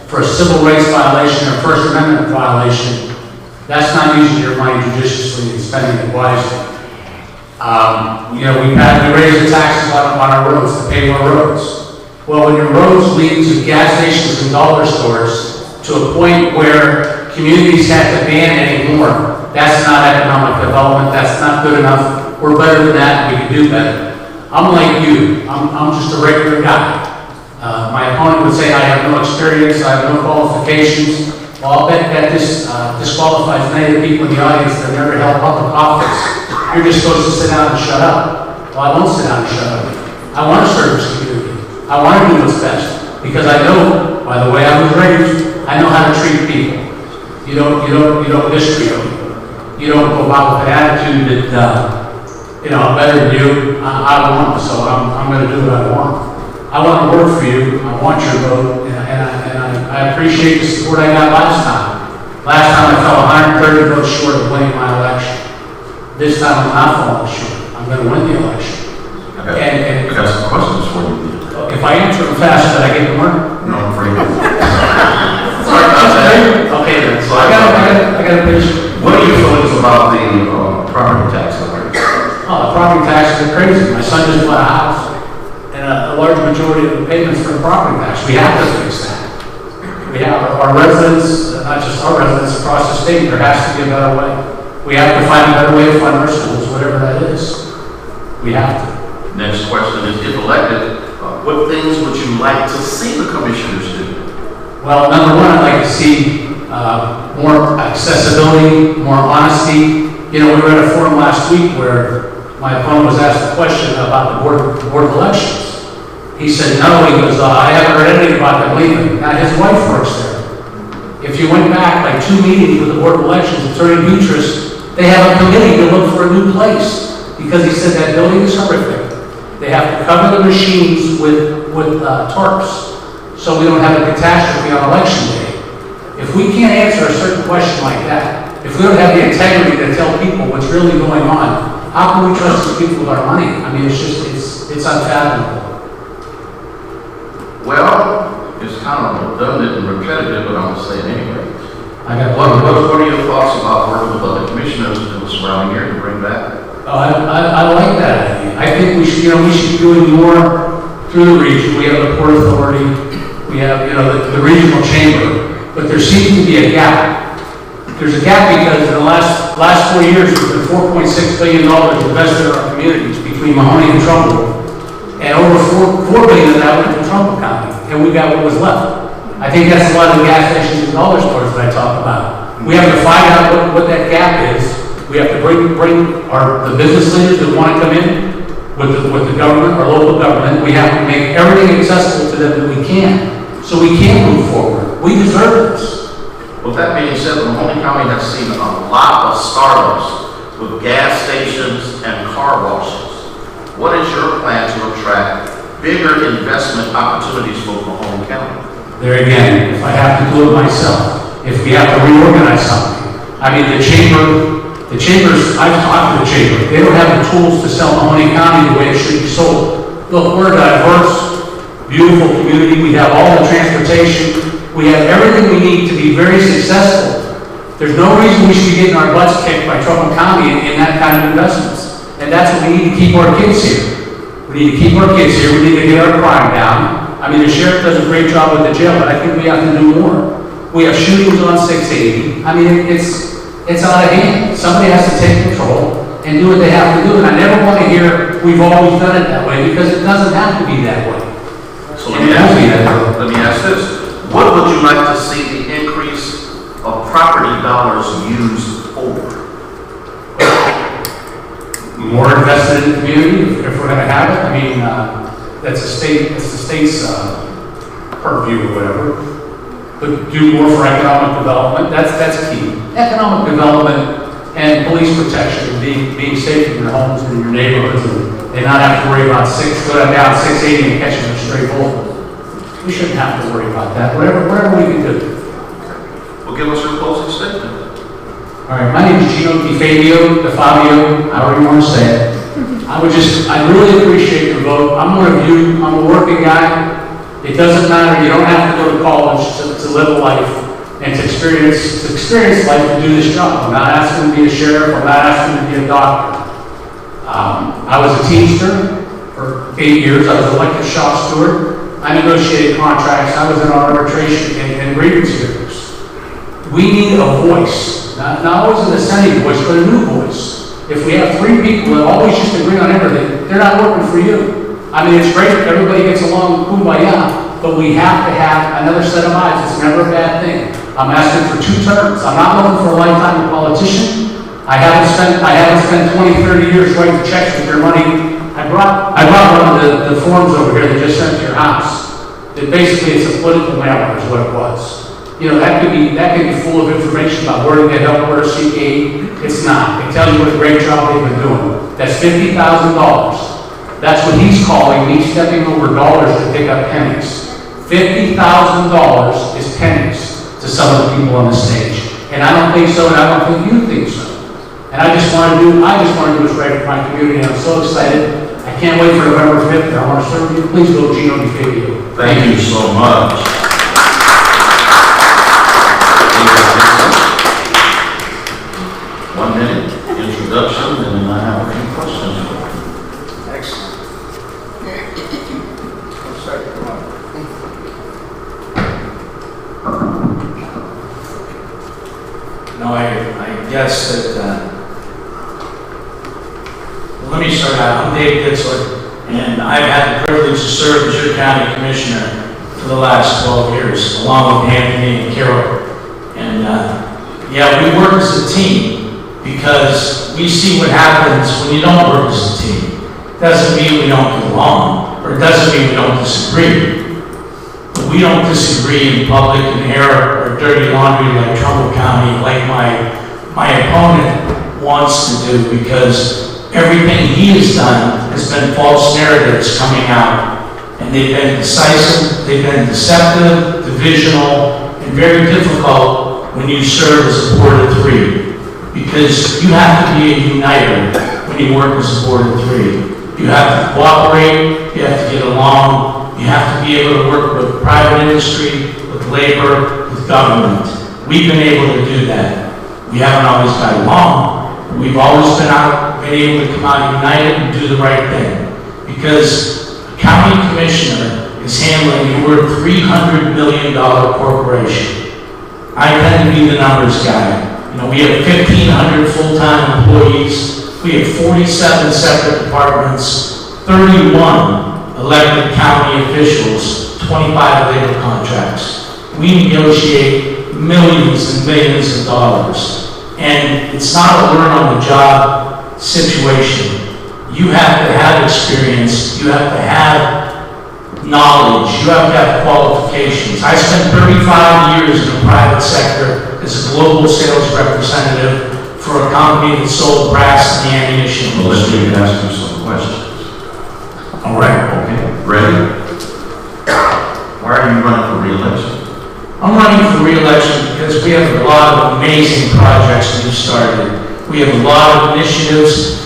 for a civil rights violation or First Amendment violation, that's not using your money judiciously and spending it wisely. You know, we raised the taxes on our roads to pave our roads. Well, when your roads lead to gas stations and dollar stores to a point where communities have to ban anymore, that's not economic development, that's not good enough. We're better than that, we can do better. I'm like you, I'm just a regular guy. My opponent would say I have no experience, I have no qualifications. Well, I'll bet that this disqualifies many of the people in the audience that have never held public office. You're just supposed to sit down and shut up. Well, I won't sit down and shut up. I want to serve this community. I want to do what's best. Because I know, by the way I was raised, I know how to treat people. You don't mistreat them. You don't go about with an attitude that, I'm better than you. I want, so I'm going to do what I want. I want to work for you. I want your vote, and I appreciate the support I got last time. Last time I fell 130 votes short of winning my election. This time I'm not falling short. I'm going to win the election.
I got some questions for you.
If I answer them fast, did I get the word?
No, I'm afraid not.
Sorry about that. Okay, then. So I got a picture.
What are your feelings about the property tax?
Oh, the property taxes are crazy. My son just bought a house, and a large majority of the payments for the property tax. We have to fix that. We have our residents, not just our residents across the state, there has to be a better way. We have to find a better way to fund our schools, whatever that is. We have to.
Next question is, if elected, what things would you like to see the commissioners do?
Well, number one, I'd like to see more accessibility, more honesty. You know, we were at a forum last week where my opponent was asked a question about the board of elections. He said, no, he goes, I haven't heard anything about them leaving. Now, his wife works there. If you went back like 2 meetings with the board of elections, Attorney Buttress, they have a committee to look for a new place because he said that building is horrific. They have to cover the machines with tarps so we don't have a catastrophe on election day. If we can't answer a certain question like that, if we don't have the integrity to tell people what's really going on, how can we trust these people with our money? I mean, it's unfathomable.
Well, it's kind of redundant and repetitive, but I'm going to say it anyway.
I got
What are your thoughts about working with other commissioners in the surrounding area to bring back?
Oh, I like that idea. I think we should be doing more through the region. We have the Port Authority, we have, the regional chamber, but there seems to be a gap. There's a gap because in the last 4 years, there's been $4.6 billion invested in our communities between Mahoney and Trumbull, and over $4 billion of that went to Trumbull County, and we got what was left. I think that's a lot of the gas stations and dollar stores that I talk about. We have to find out what that gap is. We have to bring the business leaders that want to come in with the government, our local government. We have to make everything accessible to them that we can, so we can move forward. We deserve this.
With that being said, Mahoney County has seen a lot of startups with gas stations and car washes. What is your plan to attract bigger investment opportunities for Mahoney County?
There again, if I have to do it myself, if we have to reorganize something. I mean, the chambers, I've talked to the chamber, they don't have the tools to sell Mahoney County the way it should be sold. Look, we're a diverse, beautiful community. We have all the transportation. We have everything we need to be very successful. There's no reason we should be getting our butts kicked by Trumbull County in that kind of investments. And that's what we need to keep our kids here. We need to keep our kids here. We need to get our crime down. I mean, the sheriff does a great job with the jail, but I think we have to do more. We have shootings on 680. I mean, it's out of hand. Somebody has to take control and do what they have to do. And I never want to hear we've always done it that way, because it doesn't have to be that way.
So let me ask this. What would you like to see the increase of property dollars used for?
More invested in the community, if we're going to have it. I mean, that's the state's purview or whatever. But do more for economic development. That's key. Economic development and police protection, being safe in your homes and in your neighborhoods, and not have to worry about going down 680 and catching a stray bullet. We shouldn't have to worry about that. Whatever we can do.
Well, give us your closing statement.
All right, my name is Gino DeFabio, however you want to say it. I I really appreciate your vote. I'm one of you, I'm a working guy. It doesn't matter, you don't have to go to college to live a life and to experience life to do this job. I'm not asking to be a sheriff, I'm not asking to be a doctor. I was a teamster for 8 years, I was elected shop steward. I negotiated contracts, I was in arbitration and grievance hearings. We need a voice, not always an ascending voice, but a new voice. If we have 3 people that always just agree on everything, they're not working for you. I mean, it's great, everybody gets along, kumbaya, but we have to have another set of eyes. It's never a bad thing. I'm asking for 2 terms. I'm not looking for a lifetime politician. I haven't spent 20, 30 years writing checks with your money. I brought one of the forms over here that just sent to your house. That basically it's a political mailer is what it was. You know, that could be full of information about where to get help, where to seek aid. It's not. It tells you what a great job they've been doing. That's $50,000. That's what he's calling me stepping over dollars to pick up pennies. $50,000 is pennies to some of the people on the stage. And I don't think so, and I don't think you think so. And I just want to do what's right for my community, and I'm so excited. I can't wait for November 5th. I want to serve you. Please vote Gino DeFabio.
Thank you so much. 1 minute introduction, and then I have a few questions for you.
Excellent. No, I guess that, let me start out. I'm Dave Ditzler, and I've had the privilege to serve as your county commissioner for the last 12 years, along with Anthony and Carol. And yeah, we work as a team because we see what happens when you don't work as a team. Doesn't mean we don't get along, or it doesn't mean we don't disagree. But we don't disagree in public and air or dirty laundry like Trumbull County, like my opponent wants to do, because everything he has done has been false narratives coming out. And they've been decisive, they've been deceptive, divisional, and very difficult when you serve as a board of 3. Because you have to be a uniter when you work as a board of 3. You have to cooperate, you have to get along, you have to be able to work with private industry, with labor, with government. We've been able to do that. We haven't always got along, but we've always been able to come out united and do the right thing. Because a county commissioner is handling, we're a $300 million corporation. I tend to be the numbers guy. You know, we have 1,500 full-time employees. We have 47 separate departments, 31 elected county officials, 25 labor contracts. We negotiate millions and millions of dollars. And it's not a learn-on-the-job situation. You have to have experience. You have to have knowledge. You have to have qualifications. I spent 35 years in the private sector as a global sales representative for a company that sold brass and ammunition.
Well, let's you ask you some questions.
All right.
Okay, ready? Why are you running for re-election?
I'm running for re-election because we have a lot of amazing projects we've started. We have a lot of initiatives.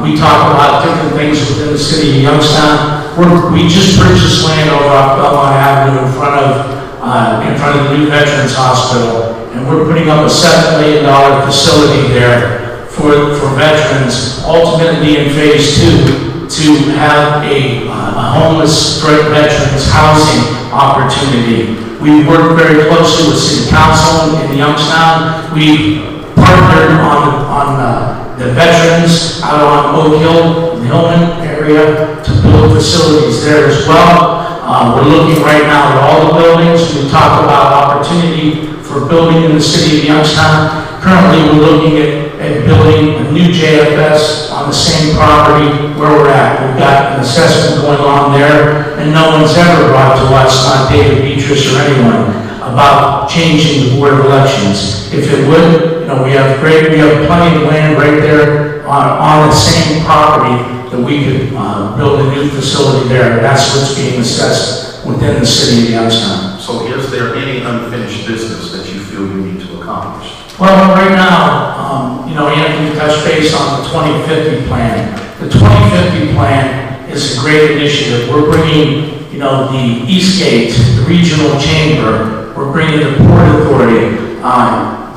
We talk about different things within the city of Youngstown. We just purchased land over off Belmont Avenue in front of the new Veterans Hospital, and we're putting up a $7 million facility there for veterans, ultimately in phase 2, to have a homeless veterans housing opportunity. We work very closely with City Council in Youngstown. We partnered on the veterans out on Oak Hill, in the Hillman area, to build facilities there as well. We're looking right now at all the buildings. We talk about opportunity for building in the city of Youngstown. Currently, we're looking at building a new JFS on the same property where we're at. We've got an assessment going on there, and no one's ever brought to us, not David Beatrice or anyone, about changing the Board of Elections. If it would, we have plenty of land right there on the same property that we could build a new facility there. That's what's being assessed within the city of Youngstown.
So is there any unfinished business that you feel you need to accomplish?
Well, right now, Anthony touched base on the 2050 plan.
The 2050 plan is a great initiative. We're bringing, the Eastgate, the regional chamber, we're bringing the Port Authority,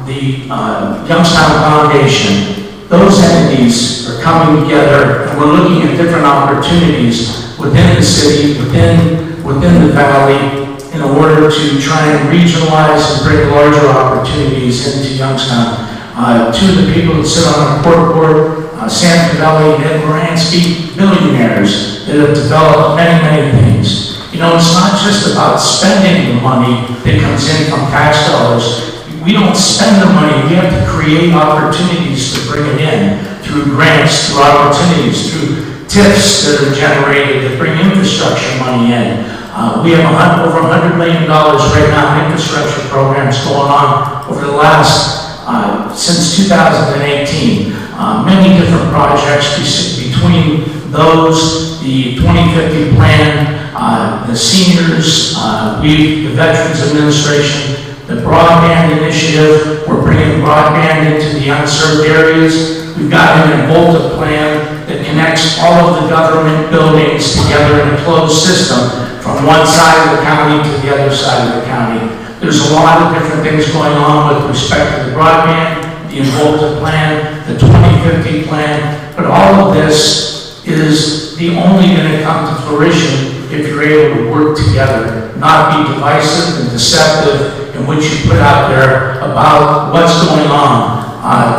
the Youngstown Foundation. Those entities are coming together, and we're looking at different opportunities within the city, within the valley, in order to try and regionalize and bring larger opportunities into Youngstown. Two of the people that sit on our port board, Sam Cavelli and Ed Moransky, billionaires that have developed many things. It's not just about spending the money that comes in from tax dollars. We don't spend the money, we have to create opportunities to bring it in through grants, through opportunities, through TIFs that are generated that bring infrastructure money in. We have over $100 million right now in infrastructure programs going on over the last, since 2018. Many different projects between those, the 2050 plan, the seniors, the Veterans Administration, the broadband initiative. We're bringing broadband into the unserved areas. We've got an Volta plan that connects all of the government buildings together in a closed system from one side of the county to the other side of the county. There's a lot of different things going on with respect to the broadband, the Volta plan, the 2050 plan, but all of this is only going to come to fruition if you're able to work together, not be divisive and deceptive in what you put out there about what's going on.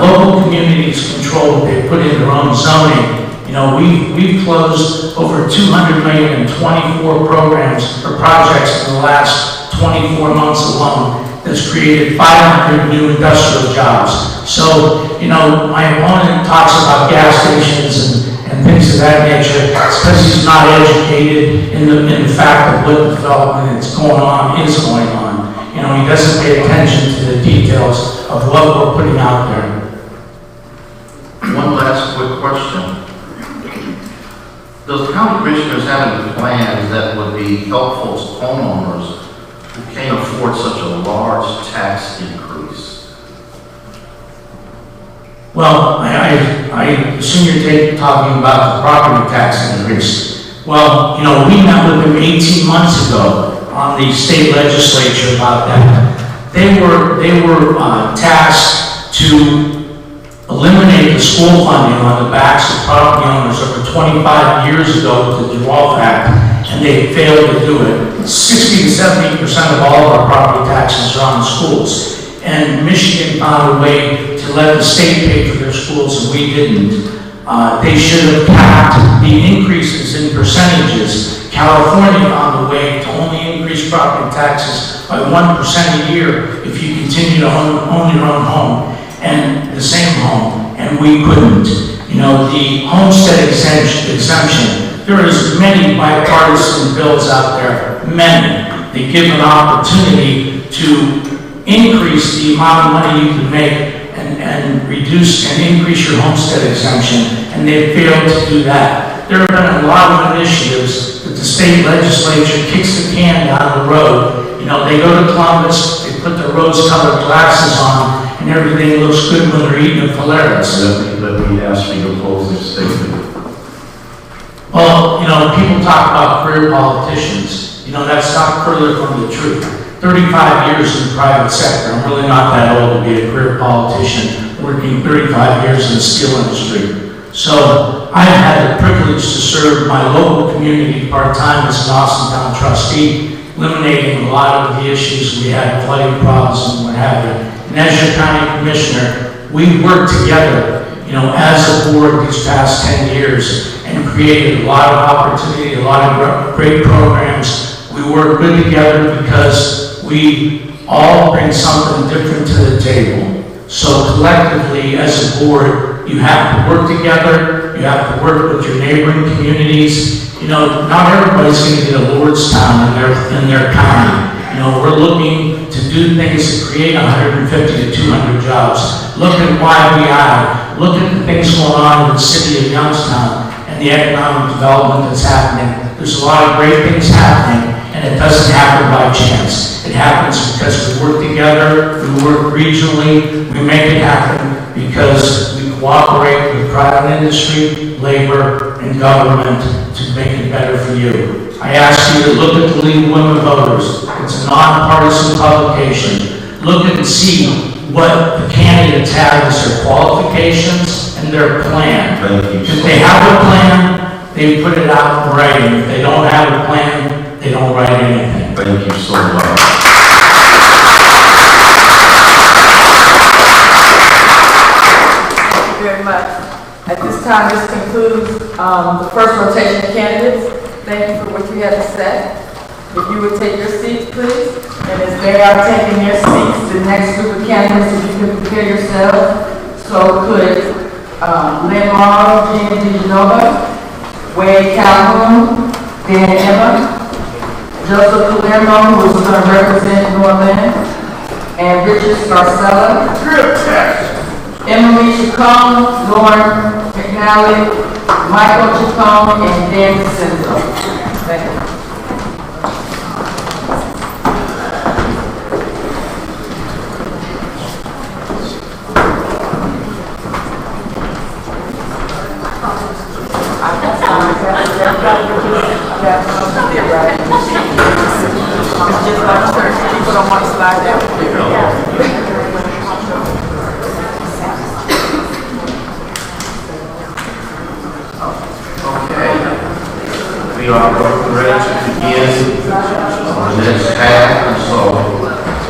Local communities control what they put in their own zoning. We've closed over $200 million in 24 programs or projects in the last 24 months alone. That's created 500 new industrial jobs. So, my opponent talks about gas stations and things of that nature. It's because he's not educated in the fact of what development is going on. He doesn't pay attention to the details of what we're putting out there.
One last quick question. Does the county commissioners have any plans that would be helpful to homeowners who can't afford such a large tax increase?
Well, I assume you're talking about the property tax increase. Well, we met with them 18 months ago on the state legislature about that. They were tasked to eliminate the school funding on the backs of property owners over 25 years ago with the DeWolf Act, and they failed to do it. 60 to 70% of all of our property taxes are on schools, and Michigan found a way to let the state pay for their schools, and we didn't. They should have capped the increases in percentages. California found a way to only increase property taxes by 1% a year if you continue to own your own home, and the same home, and we couldn't. The homestead exemption, there is many bipartisan bills out there, many. They give an opportunity to increase the amount of money you can make and reduce and increase your homestead exemption, and they've failed to do that. There have been a lot of initiatives that the state legislature kicks the can down the road. They go to Columbus, they put their rose-colored glasses on, and everything looks good when they're eating a Polaris.
Let me ask for your closing statement.
Well, people talk about career politicians. That's not further from the truth. 35 years in the private sector. I'm really not that old to be a career politician, working 35 years in the steel industry. So I've had the privilege to serve my local community part-time as an Austintown trustee, eliminating a lot of the issues we had, flooding problems and what have you. And as your county commissioner, we worked together, as a board these past 10 years and created a lot of opportunity, a lot of great programs. We work good together because we all bring something different to the table. So collectively, as a board, you have to work together, you have to work with your neighboring communities. Not everybody's going to get a Lordstown in their county. We're looking to do things to create 150 to 200 jobs. Look at YBI. Look at the things going on in the city of Youngstown and the economic development that's happening. There's a lot of great things happening, and it doesn't happen by chance. It happens because we work together, we work regionally, we make it happen because we
cooperate with private industry, labor, and government to make it better for you. I ask you to look at the League of Women Voters. It's a nonpartisan publication. Look and see what the candidates have as their qualifications and their plan. If they have a plan, they put it out in writing. If they don't have a plan, they don't write anything.
Thank you so much.
Thank you very much. At this time, this concludes the first rotation of candidates. Thank you for what you had to say. If you would take your seats, please. And as they are taking their seats, the next group of candidates, if you could prepare yourselves. So could Lynn Morrow, Gina DeGenova, Wade Calhoun, Dan Evans, Joseph Palermo, who is going to represent Northland, and Richard Scarcella, Emily Chacon, Lauren McNally, Michael Chacon, and Dan DeCenzo. Thank you. Just like certain people don't want to slide down.
Okay. We are ready to begin the next half, and so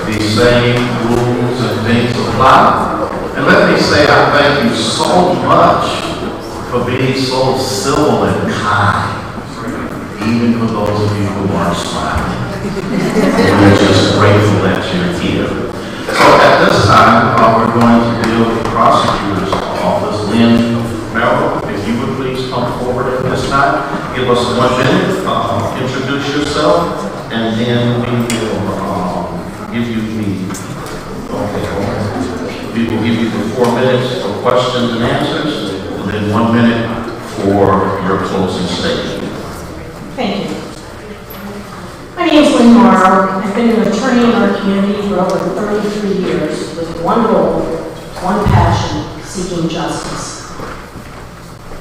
the same rules and things apply. And let me say, I thank you so much for being so civil and kind, even for those of you who aren't smiling. We're just grateful that you're here. So at this time, we're going to deal with the prosecutor's office. Lynn Merrill, if you would please come forward at this time. Give us 1 minute, introduce yourself, and then we will give you we will give you the 4 minutes for questions and answers, and then 1 minute for your closing statement.
Thank you. My name is Lynn Morrow. I've been an attorney in our community for over 33 years with one goal, one passion, seeking justice.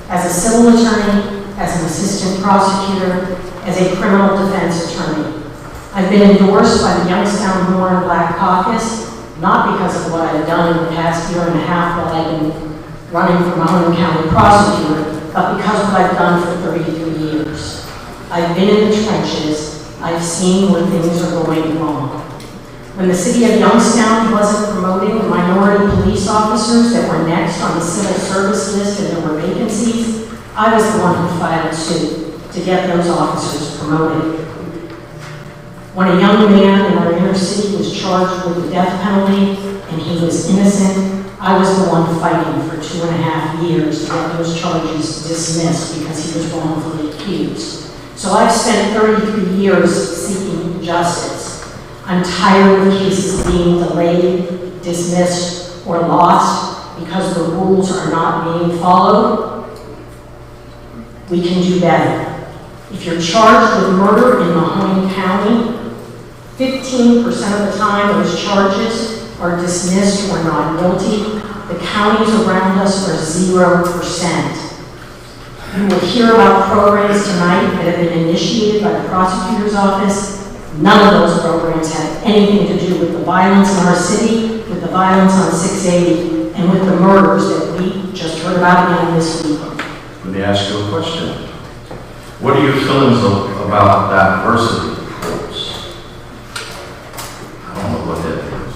As a civil attorney, as an assistant prosecutor, as a criminal defense attorney, I've been endorsed by the Youngstown Moore and Black Caucus, not because of what I've done in the past year and a half while I've been running for Mahone County prosecutor, but because of what I've done for 33 years. I've been in the trenches. I've seen where things are going wrong. When the city of Youngstown wasn't promoting the minority police officers that were next on the civil service list and there were vacancies, I was the one who filed suit to get those officers promoted. When a young man in our inner city was charged with the death penalty and he was innocent, I was the one fighting for 2.5 years to get those charges dismissed because he was wrongfully accused. So I've spent 33 years seeking justice. I'm tired of cases being delayed, dismissed, or lost because the rules are not being followed. We can do better. If you're charged with murder in Mahone County, 15% of the time those charges are dismissed or not guilty. The counties around us are 0%. You will hear about programs tonight that have been initiated by the prosecutor's office. None of those programs have anything to do with the violence in our city, with the violence on 680, and with the murders that we just heard about again this week.
Let me ask you a question. What are your feelings about diversity reports? I don't know what that is.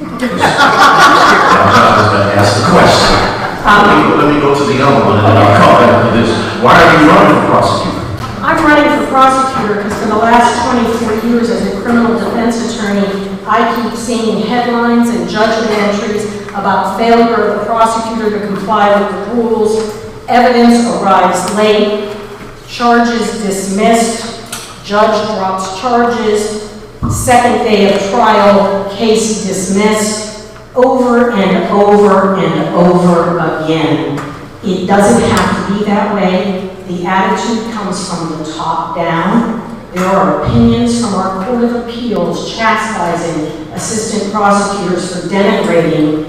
My job is to ask the question. Let me go to the other one and then I'll come back to this. Why are you running for prosecutor?
I'm running for prosecutor because for the last 24 years as a criminal defense attorney, I keep seeing headlines and judgment entries about failure of the prosecutor to comply with the rules, evidence arrives late, charges dismissed, judge drops charges, second day of trial, case dismissed, over and over and over again. It doesn't have to be that way. The attitude comes from the top down. There are opinions from our Court of Appeals chastising assistant prosecutors for denigrating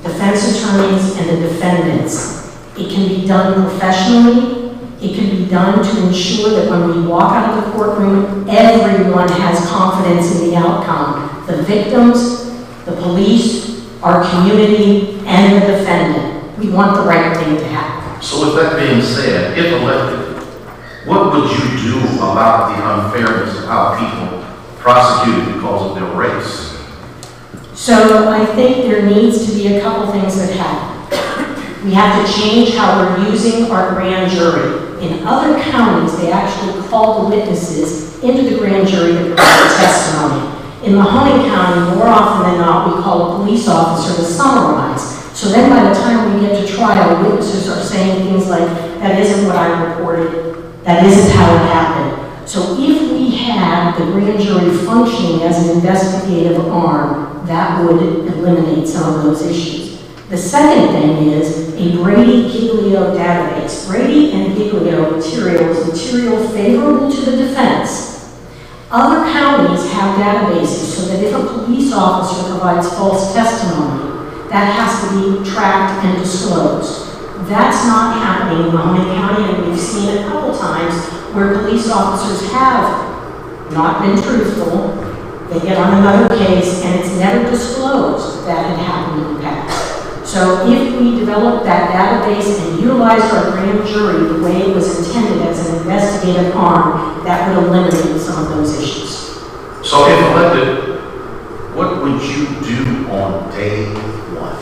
defense attorneys and the defendants. It can be done professionally. It can be done to ensure that when we walk out of the courtroom, everyone has confidence in the outcome. The victims, the police, our community, and the defendant. We want the right thing to happen.
So with that being said, if elected, what would you do about the unfairness of how people prosecuted because of their race?
So I think there needs to be a couple things that happen. We have to change how we're using our grand jury. In other counties, they actually call the witnesses into the grand jury to provide testimony. In Mahoning County, more often than not, we call a police officer to summarize. So then by the time we get to trial, witnesses are saying things like, that isn't what I reported, that isn't how it happened. So if we had the grand jury functioning as an investigative arm, that would eliminate some of those issues. The second thing is a Brady-Giglio database. Brady and Giglio material is material favorable to the defense. Other counties have databases so that if a police officer provides false testimony, that has to be tracked and disclosed. That's not happening in Mahoning County, and we've seen it a couple times where police officers have not been truthful. They get on another case, and it's never disclosed that it happened in the past. So if we developed that database and utilized our grand jury the way it was intended as an investigative arm, that would eliminate some of those issues.
So if elected, what would you do on day one?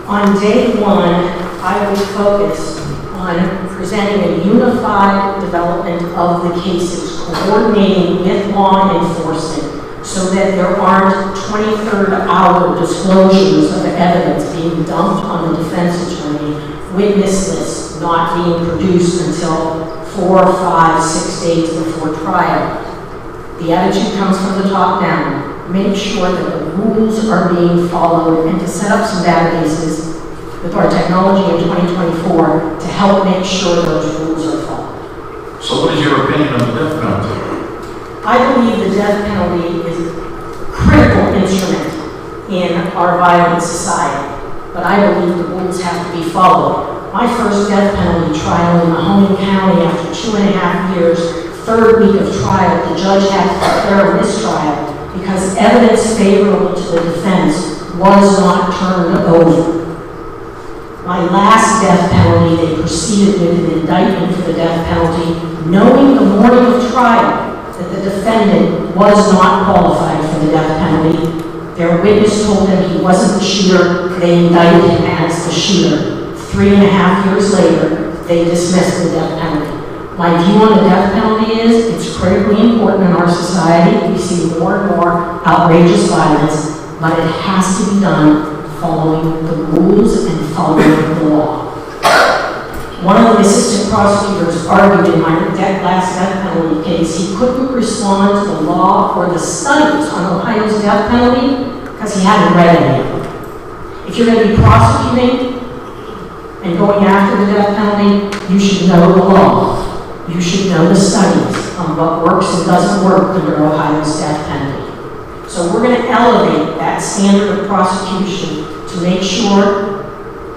On day one, I would focus on presenting a unified development of the cases, coordinating with law enforcement so that there aren't 23rd hour disclosures of evidence being dumped on the defense attorney, witness lists not being produced until 4, 5, 6 days before trial. The attitude comes from the top down. Make sure that the rules are being followed and to set up some databases with our technology in 2024 to help make sure those rules are followed.
So what is your opinion on the death penalty?
I believe the death penalty is a critical instrument in our violent society, but I believe the rules have to be followed. My first death penalty trial in Mahoning County after 2.5 years, third week of trial, the judge had to declare a mistrial because evidence favorable to the defense was not turned over. My last death penalty, they proceeded with an indictment for the death penalty, knowing the morning of trial that the defendant was not qualified for the death penalty. Their witness told them he wasn't the shooter. They indicted him as the shooter. 3.5 years later, they dismissed the death penalty. My view on the death penalty is it's critically important in our society. We see more and more outrageous violence, but it has to be done following the rules and following the law. One of the assistant prosecutors argued in my last death penalty case he couldn't respond to the law or the studies on Ohio's death penalty because he hadn't read any of them. If you're going to be prosecuting and going after the death penalty, you should know the law. You should know the studies on what works and doesn't work under Ohio's death penalty. So we're going to elevate that standard of prosecution to make sure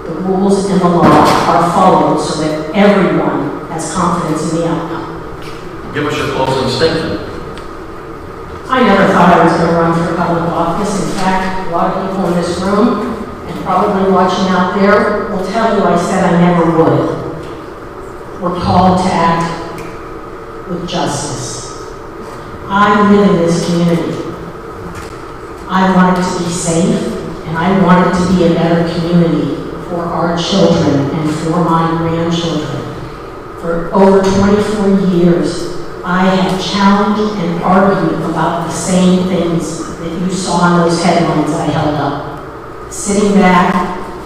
the rules and the law are followed so that everyone has confidence in the outcome.
Give us your closing statement.
I never thought I was going to run for public office. In fact, a lot of people in this room and probably watching out there will tell you I said I never would. We're called to act with justice. I live in this community. I want it to be safe, and I want it to be a better community for our children and for my grandchildren. For over 24 years, I have challenged and argued about the same things that you saw in those headlines I held up. Sitting back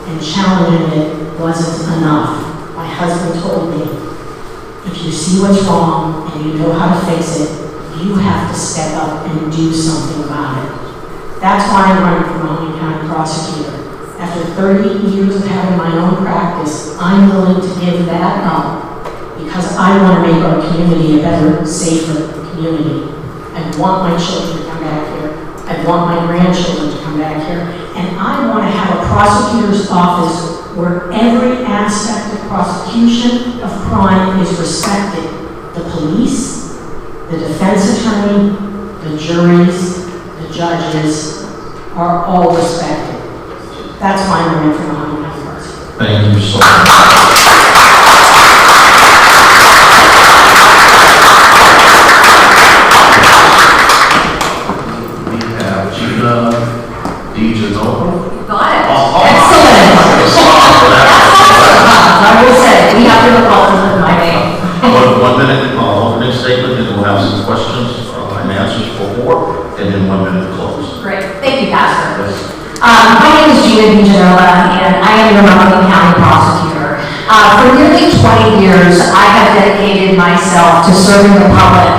and challenging it wasn't enough. My husband told me, if you see what's wrong and you know how to fix it, you have to step up and do something about it. That's why I'm running for Mahoning County prosecutor. After 30 years of having my own practice, I'm willing to give that up because I want to make our community a better, safer community. I want my children to come back here. I want my grandchildren to come back here. And I want to have a prosecutor's office where every aspect of prosecution of crime is respected. The police, the defense attorney, the juries, the judges are all respected. That's why I'm running for the Mahoney County Prosecutor.
Thank you so much. We have Gina DiGenova.
Got it.
Oh,
Excellent. I will say, we have to look all of my name.
1 minute opening statement, and we'll have some questions and answers for 4, and then 1 minute to close.
Great. Thank you, Pastor. My name is Gina DiGenova, and I am your Mahoney County Prosecutor. For nearly 20 years, I have dedicated myself to serving the public.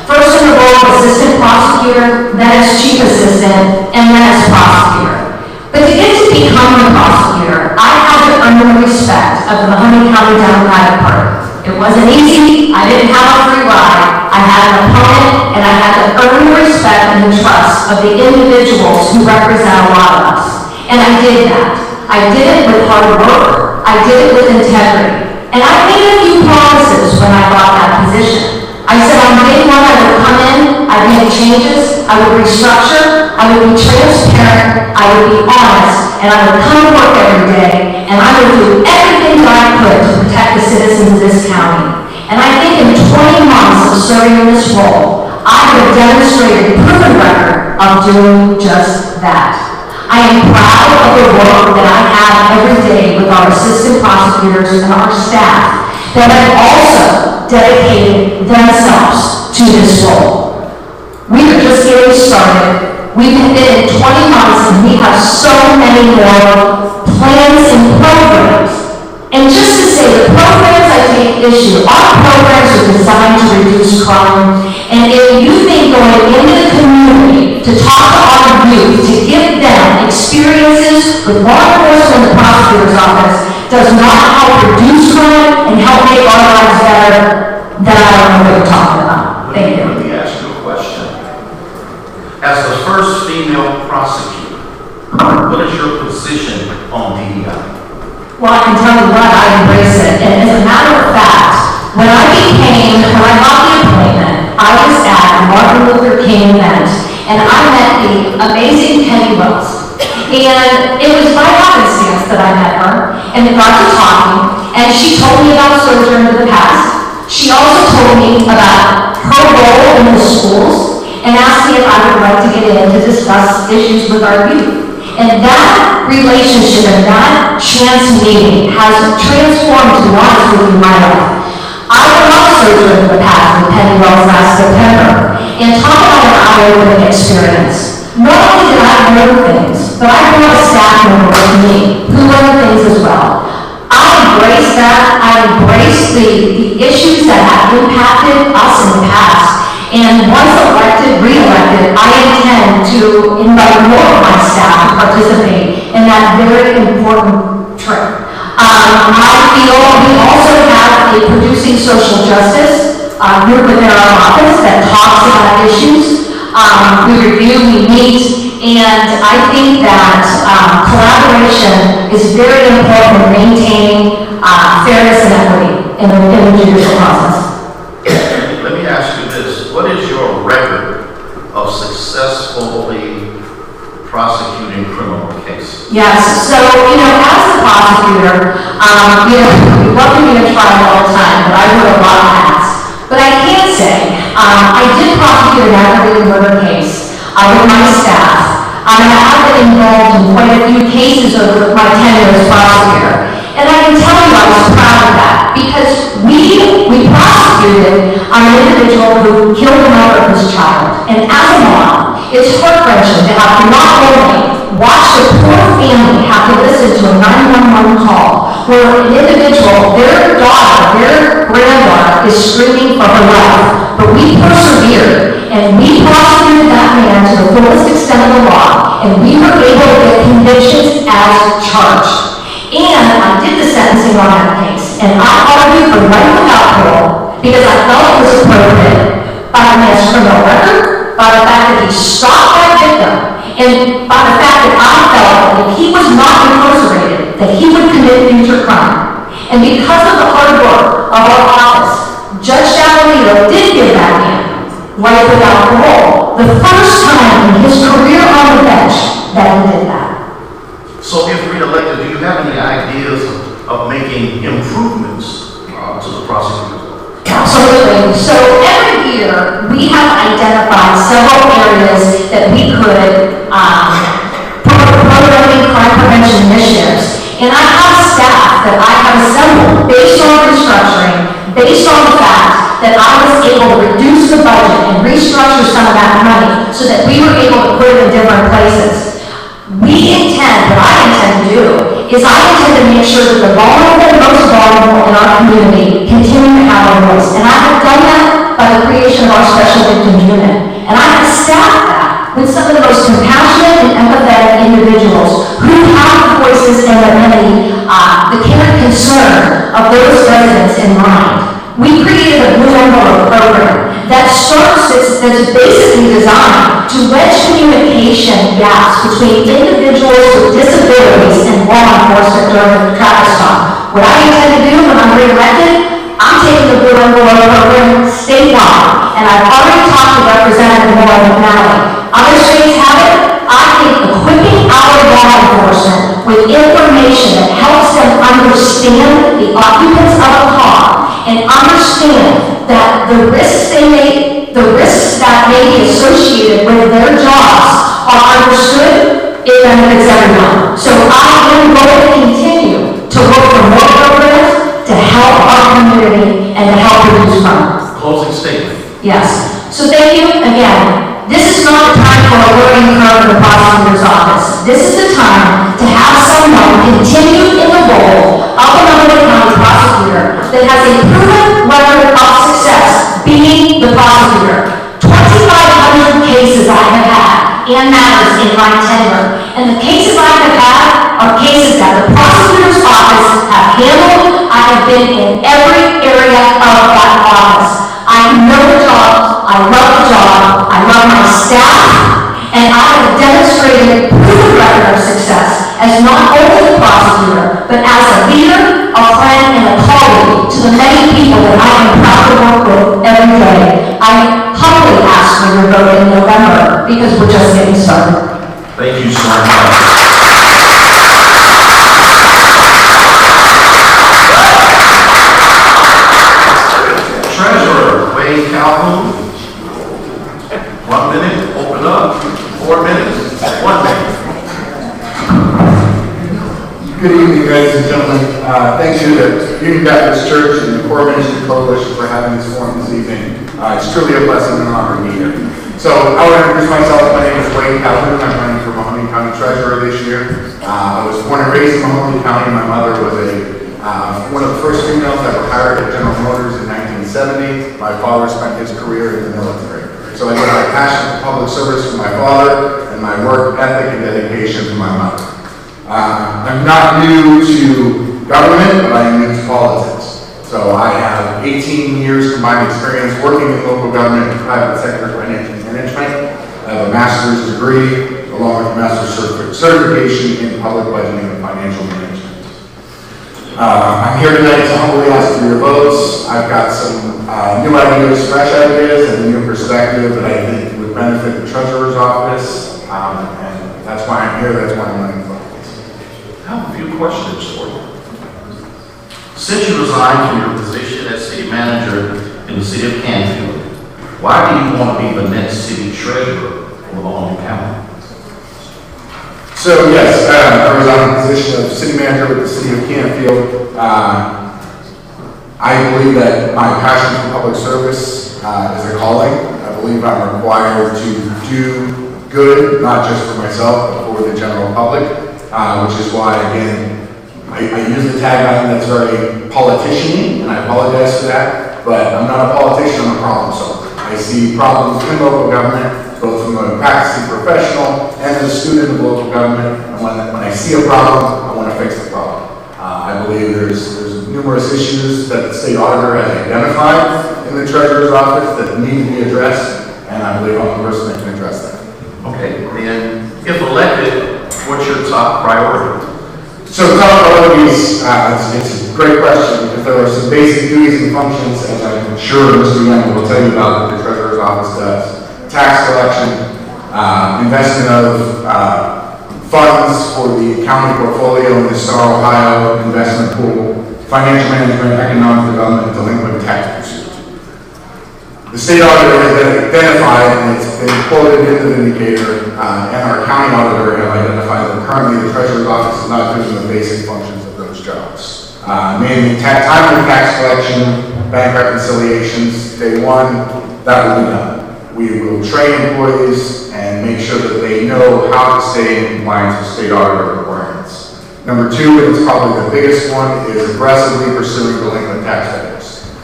First in the role of Assistant Prosecutor, then as Chief Assistant, and then as Prosecutor. But to get to become a prosecutor, I had to earn the respect of the Mahoney County Democratic Party. It wasn't easy. I didn't have a free ride. I had an opponent, and I had to earn the respect and the trust of the individuals who represent a lot of us. And I did that. I did it with hard work. I did it with integrity. And I made a few promises when I got that position. I said on day one I would come in, I'd make changes, I would restructure, I would be transparent, I would be honest, and I would come to work every day, and I would do everything that I could to protect the citizens of this county. And I think in 20 months of serving in this role, I have demonstrated a proven record of doing just that. I am proud of the work that I have every day with our assistant prosecutors and our staff that have also dedicated themselves to this role. We are just getting started. We've been in 20 months and we have so many more plans and programs. And just to say, the programs I take issue, our programs are designed to reduce crime. And if you think going into the community to talk to our youth, to give them experiences with law enforcement in the prosecutor's office does not help reduce crime and help make our lives better, then I don't know what you're talking about. Thank you.
Let me ask you a question. As the first female prosecutor, what is your position on DEI?
Well, I can tell you what, I embrace it. And as a matter of fact, when I got the appointment, I was at the Martin Luther King event, and I met the amazing Penny Wells. And it was by happenstance that I met her, and we got to talking, and she told me about Sojourn in the past. She also told me about her role in the schools, and asked me if I would like to get in to discuss issues with our youth. And that relationship and that chance meeting has transformed, to be honest with you, my life. I love Sojourn in the past with Penny Wells last September, and talk about an eye-opening experience. Not only did I learn things, but I brought a staff member with me who learned things as well. I embrace that. I embrace the issues that have impacted us in the past. And once elected, re-elected, I intend to invite more of my staff to participate in that very important trip. I feel we also have a Producing Social Justice group within our office that talks about issues. We review, we meet, and I think that collaboration is very important in maintaining fairness and equity in the judicial process.
Let me ask you this. What is your record of successfully prosecuting criminal cases?
Yes, so, as a prosecutor, we welcome me to trial all the time, but I wear a lot of hats. But I can say, I did prosecute an aggravated murder case with my staff. I have been involved in quite a few cases over my tenure as prosecutor. And I can tell you I was proud of that, because we prosecuted an individual who killed the mother of his child. And as a mom, it's heart-wrenching to have to not only watch the poor family have to listen to a 911 call where an individual, their daughter, their granddaughter is screaming for her life. But we persevered, and we prosecuted that man to the fullest extent of the law, and we were able to get convictions as charged. And I did the sentencing on that case, and I argued for life without parole because I felt it was appropriate by the man's criminal record, by the fact that he stopped that victim, And by the fact that I felt that if he was not incarcerated, that he would commit future crime. And because of the hard work of our office, Judge Sabalito did give that man life without parole. The first time in his career on the bench that he did that.
So if re-elected, do you have any ideas of making improvements to the prosecutor's office?
Absolutely. So every year, we have identified several areas that we could promote crime prevention initiatives. And I have staff that I have assembled based on restructuring, based on the fact that I was able to reduce the budget and restructure some of that money so that we were able to put it in different places. What I intend to do is I intend to make sure that the vulnerable and most vulnerable in our community continue to have a voice. And I have done that by the creation of our Special Victims Unit. And I have staffed that with some of the most compassionate and empathetic individuals who have the voices and the care and concern of those residents in mind. We created a Blue Envelope program that's basically designed to wedge communication gaps between individuals with disabilities and law enforcement during the traffic stop. What I intend to do when I'm re-elected, I'm taking the Blue Envelope program statewide, and I've already talked to Representative Moore McNally. Other states have it. I think equipping our law enforcement with information that helps them understand the occupants of a car and understand that the risks that may be associated with their jobs are understood, it benefits everyone. So I am going to continue to look for more programs to help our community and to help reduce crime.
Closing statement.
Yes. So thank you again. This is not the time for a learning curve in the prosecutor's office. This is the time to have someone continue in the role of a Illinois County prosecutor that has a proven record of success being the prosecutor. 2,500 cases I have had and matters in my tenure. And the cases I have had are cases that the prosecutor's office have handled. I have been in every area of that office. I know the job, I love the job, I love my staff, and I have demonstrated proven record of success as not only the prosecutor, but as a leader, a friend, and a colleague to the many people that I am proud to work with every day. I humbly ask for your vote in November because we're just getting started.
Thank you so much. Treasurer Wayne Calhoun. 1 minute, open up. 4 minutes, 1 minute.
Good evening, ladies and gentlemen. Thank you to Union Baptist Church and the Core Ministry Coalition for having this forum this evening. It's truly a blessing and an honor to be here. So I want to introduce myself. My name is Wayne Calhoun. I'm running for Mahoney County Treasurer this year. I was born and raised in Mahoney County. My mother was one of the first females that were hired at General Motors in 1970. My father spent his career in the military. So I get my passion for public service from my father and my work ethic and dedication from my mother. I'm not new to government, but I am new to politics. So I have 18 years combined experience working in local government and private sector financial management. I have a master's degree along with a master's certification in public budgeting and financial management. I'm here tonight to humbly ask for your votes. I've got some new ideas, fresh ideas, and a new perspective that I think would benefit the Treasurer's Office. And that's why I'm here, that's why I'm running for office.
I have a few questions for you. Since you resigned from your position as city manager in the city of Canfield, why do you want to be the next city treasurer of Mahoney County?
So yes, I resigned in the position of city manager with the city of Canfield. I believe that my passion for public service is a calling. I believe I'm required to do good, not just for myself, but for the general public, which is why, again, I use the tagline that's very politician-y, and I apologize for that, but I'm not a politician, I'm a problem solver. I see problems in local government, both from a practicing professional and as a student of local government, and when I see a problem, I want to fix the problem. I believe there's numerous issues that the state auditor has identified in the Treasurer's Office that need to be addressed, and I believe I'm the person that can address that.
Okay, then If elected, what's your top priority?
So top priorities, it's a great question because there are some basic duties and functions, as I'm sure Mr. Young will tell you about, that the Treasurer's Office does. Tax collection, investment of funds for the county portfolio in the Star Ohio investment pool, financial management, economic development, delinquent tax pursuit. The state auditor has identified, and it's been quoted in the Vindicator, and our county auditor have identified that currently the Treasurer's Office is not doing the basic functions of those jobs. Mainly timely tax collection, bank reconciliations, day one, that will be done. We will train employees and make sure that they know how to stay in compliance with state auditor requirements. Number two, and it's probably the biggest one, is aggressively pursuing delinquent taxpayers.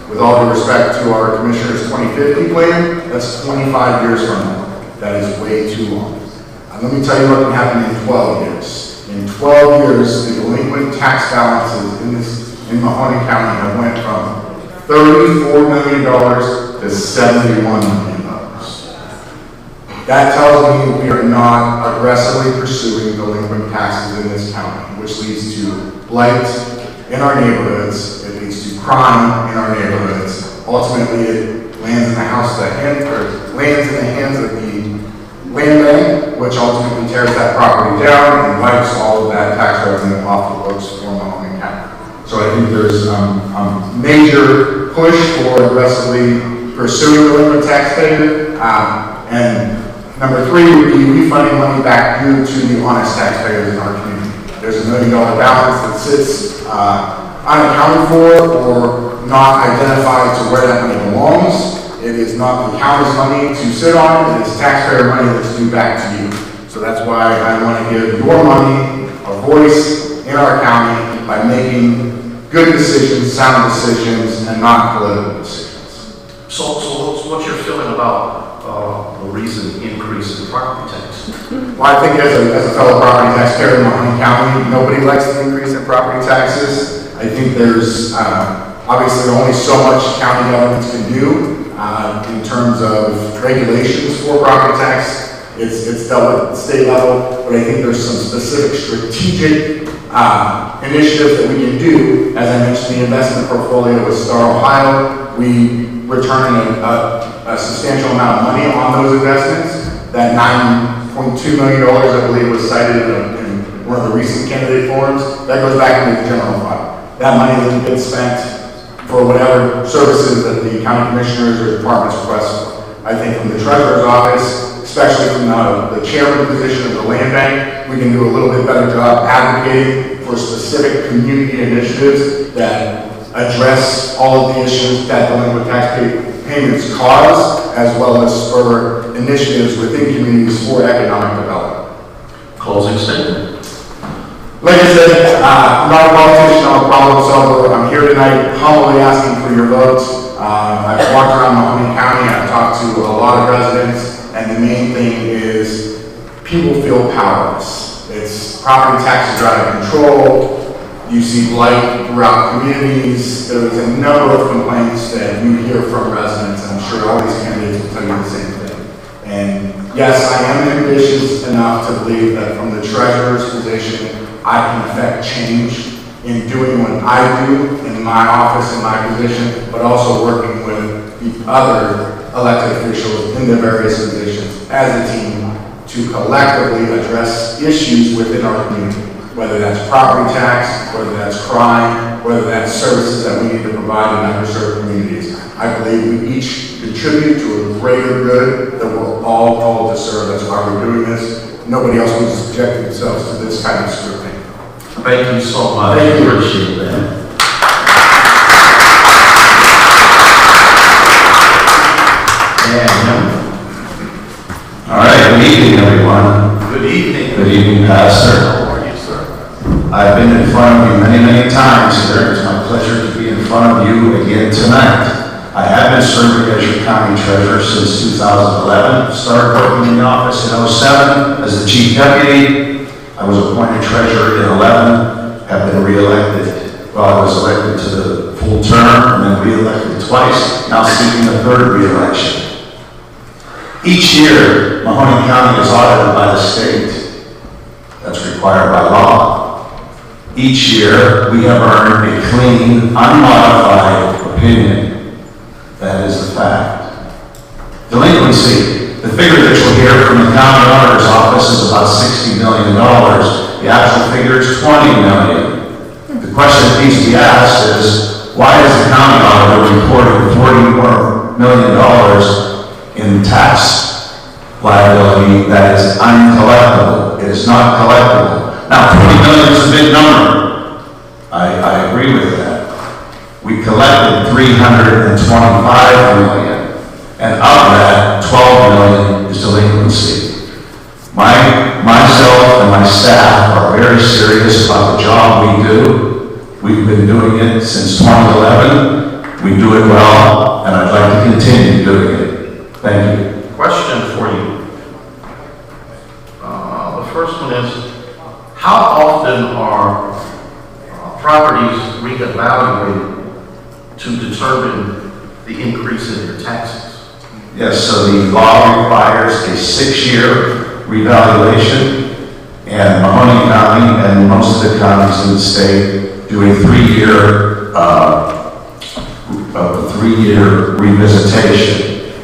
With all due respect to our Commissioner's 2050 plan, that's 25 years from now. That is way too long. Let me tell you what can happen in 12 years. In 12 years, the delinquent tax balances in Mahoney County have went from $34 million to $71 million. That tells me we are not aggressively pursuing delinquent taxes in this county, which leads to blight in our neighborhoods. It leads to crime in our neighborhoods. Ultimately, it lands in the hands of the land bank, which ultimately tears that property down and wipes all of that tax revenue off the books for Mahoney County. So I think there's a major push for aggressively pursuing delinquent taxpayer. And number three would be refunding money back due to the honest taxpayers in our community. There's $1 million balance that sits unaccounted for or not identified to where that money belongs. It is not the county's money to sit on, it is taxpayer money that's due back to you. So that's why I want to give your money a voice in our county by making good decisions, sound decisions, and not political decisions.
So what's your feeling about the recent increase in property tax?
Well, I think as a fellow property taxpayer in Mahoney County, nobody likes the increase in property taxes. I think there's obviously only so much county governments can do in terms of regulations for property tax. It's dealt with at the state level, but I think there's some specific strategic initiatives that we can do. As I mentioned, the investment portfolio with Star Ohio, we return a substantial amount of money on those investments. That $9.2 million, I believe, was cited in one of the recent candidate forums. That goes back into the general fund. That money then gets spent for whatever services that the county commissioners or departments request for. I think from the Treasurer's Office, especially from the chairman position of the land bank, we can do a little bit better job advocating for specific community initiatives that address all of the issues that delinquent tax payments cause, as well as spur initiatives within communities for economic development.
Closing statement.
Like I said, I'm not a politician, I'm a problem solver. I'm here tonight humbly asking for your votes. I've walked around Mahoney County, I've talked to a lot of residents, and the main thing is people feel powerless. It's property taxes are out of control. You see blight throughout communities. There's a number of complaints that you hear from residents, and I'm sure all these candidates will tell you the same thing. And yes, I am ambitious enough to believe that from the treasurer's position, I can affect change in doing what I do in my office, in my position, but also working with the other elected officials in their various positions as a team to collectively address issues within our community, whether that's property tax, whether that's crime, whether that's services that we need to provide in underserved communities. I believe we each contribute to a greater good that we're all called to serve. That's why we're doing this. Nobody else would subject themselves to this kind of scrutiny.
Thank you so much.
Thank you.
Appreciate that.
All right, good evening, everyone.
Good evening.
Good evening, Pastor.
How are you, sir?
I've been in front of you many, many times here. It's my pleasure to be in front of you again tonight. I have been serving as your county treasurer since 2011. Started working in the office in 2007 as the chief deputy. I was appointed treasurer in 2011, have been re-elected. Well, I was elected to the full term and then re-elected twice, now seeking a third re-election. Each year, Mahoney County is audited by the state. required by law. Each year, we have earned a clean, unmodified opinion. That is the fact. Delinquency. The figure that you'll hear from the county auditor's office is about $60 million. The actual figure is $20 million. The question that needs to be asked is, why is the county auditor reporting $40 million in tax liability that is uncollectible? It is not collectible. Now, $20 million is a big number. I agree with that. We collected $325 million. And of that, $12 million is delinquency. Myself and my staff are very serious about the job we do. We've been doing it since 2011. We do it well, and I'd like to continue doing it. Thank you.
Question for you. The first one is, how often are properties reevaluated to determine the increase in your taxes?
Yes, so the law requires a 6-year revaluation, and Mahoning County and most of the counties in the state do a 3-year revisitation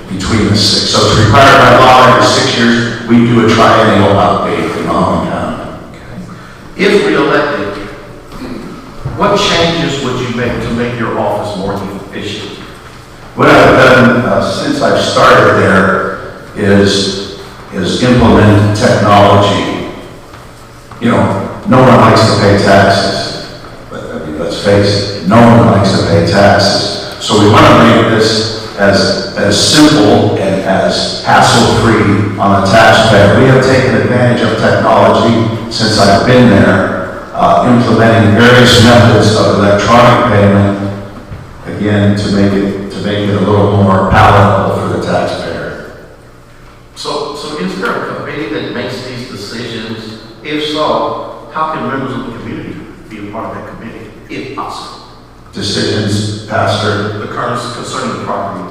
between the 6. So it's required by law every 6 years. We do a triennial update in Mahoning County.
Okay. If reelected, what changes would you make to make your office more efficient?
What I've done since I've started there is implement technology. You know, no one likes to pay taxes. But, I mean, let's face it, no one likes to pay taxes. So we want to make this as simple and as hassle-free on the taxpayer. We have taken advantage of technology since I've been there, implementing various methods of electronic payment, again, to make it a little more palatable for the taxpayer.
So is there a committee that makes these decisions? If so, how can members of the community be a part of that committee, if possible?
Decisions, Pastor?
The current concerning the property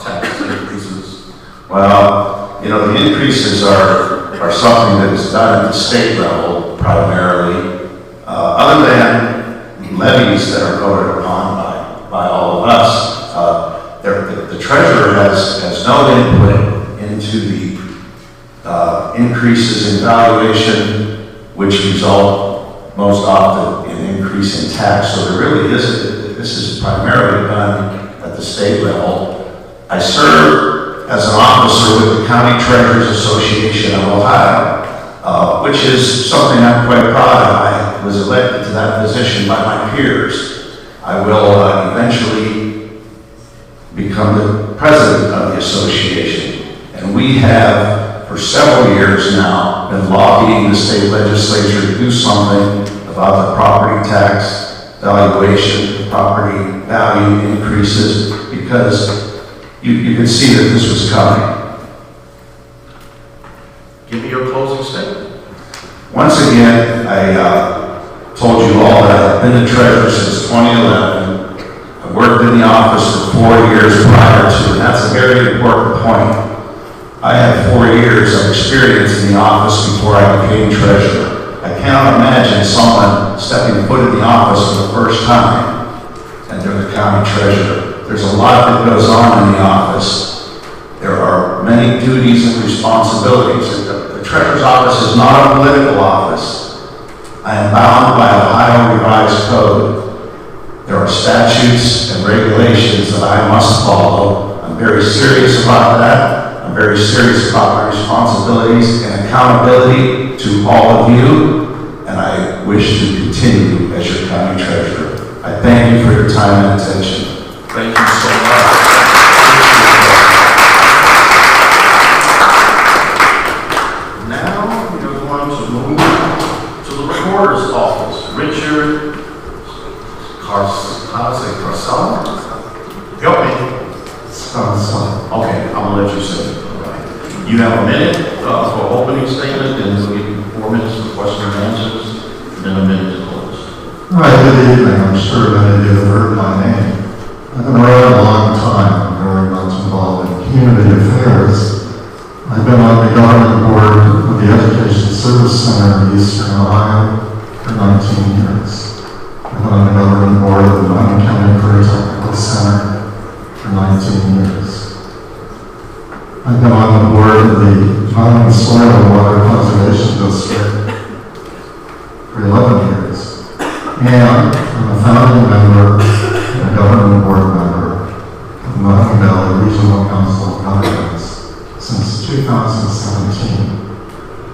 tax increases.
Well, you know, the increases are something that is done at the state level primarily. Other than levies that are voted upon by all of us, the treasurer has no input into the increases in valuation, which result most often in increase in tax. So there really isn't. This is primarily done at the state level. I serve as an officer with the County Treasurers Association of Ohio, which is something I'm quite proud of. I was elected to that position by my peers. I will eventually become the president of the association. And we have, for several years now, been lobbying the state legislature to do something about the property tax valuation, property value increases, because you could see that this was coming.
Give me your closing statement.
Once again, I told you all that I've been the treasurer since 2011. I worked in the office for 4 years prior to, and that's a very important point. I had 4 years of experience in the office before I became treasurer. I cannot imagine someone stepping foot in the office for the first time and they're the county treasurer. There's a lot that goes on in the office. There are many duties and responsibilities. The treasurer's office is not a political office. I am bound by Ohio Revised Code. There are statutes and regulations that I must follow. I'm very serious about that. I'm very serious about my responsibilities and accountability to all of you, and I wish to continue as your county treasurer. I thank you for your time and attention.
Thank you so much. Now we are going to move to the recorder's office. Richard Carcel? Help me. Okay, I'm gonna let you say it. All right. You have a minute for opening statement, and we'll give you 4 minutes for question and answers, and then a minute to close.
Hi, good evening. I'm sure many of you have heard my name. I've been around a long time. I'm very much involved in community affairs. I've been on the governing board of the Education Service Center of Eastern Ohio for 19 years. I've been on the governing board of the Mountain County Career Technical Center for 19 years. I've been on the board of the Mountain Soil and Water Conservation District for 11 years. And I'm a founding member and a governing board member of the Mountain Valley Regional Council of Governments since 2017.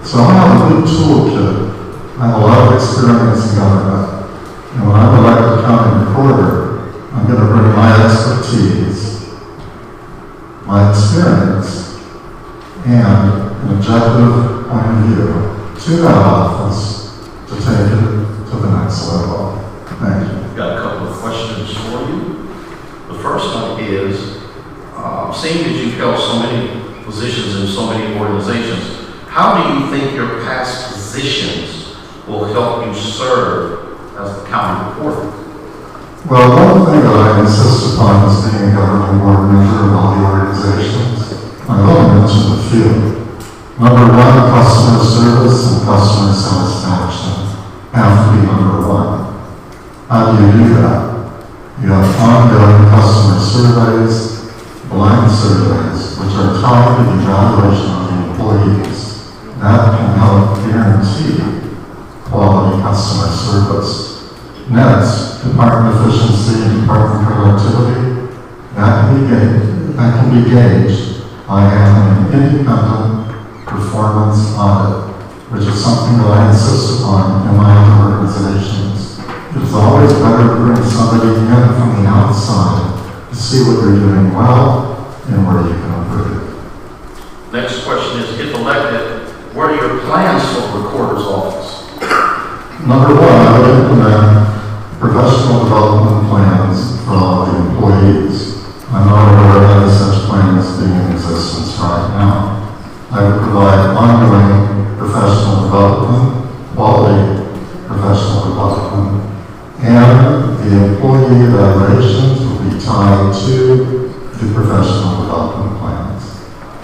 So I have a good toolkit. I have a lot of experience in government. And when I'm elected county recorder, I'm going to bring my expertise, my experience, and an objective point of view to that office to take it to the next level. Thank you.
I've got a couple of questions for you. The first one is, seeing that you've held so many positions in so many organizations, how do you think your past positions will help you serve as the county reporter?
Well, one thing that I insist upon is being a governing board member of all the organizations. I've only mentioned a few. Number one, customer service and customer satisfaction have to be number one. How do you do that? You have ongoing customer surveys, blind surveys, which are tied to the evaluation of the employees. That can help guarantee quality customer service. Next, department efficiency and department productivity. That can be gauged by having an independent performance audit, which is something that I insist upon in my other organizations. It's always better to bring somebody in from the outside to see what you're doing well and where you can improve.
Next question is, if elected, what are your plans for the recorder's office?
Number one, I would implement professional development plans for all the employees. I'm not aware of any such plans being in existence right now. I would provide ongoing professional development, quality professional development, and the employee evaluations will be tied to the professional development plans.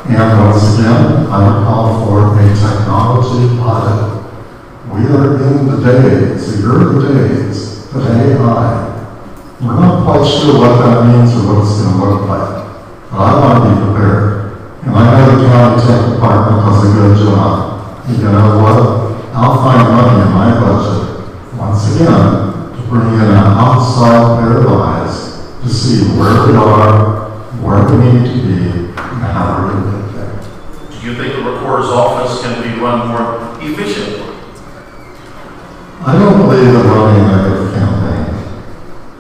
And once again, I would call for a technology audit. We are in the days, the early days of AI. We're not quite sure what that means or what it's going to look like, but I want to be prepared. And I know the county tech department does a good job. And you know what? I'll find money in my budget, once again, to bring in an outside pair of eyes to see where we are, where we need to be, and how we're going to get there.
Do you think the recorder's office can be run more efficiently?
I don't believe in running a negative campaign.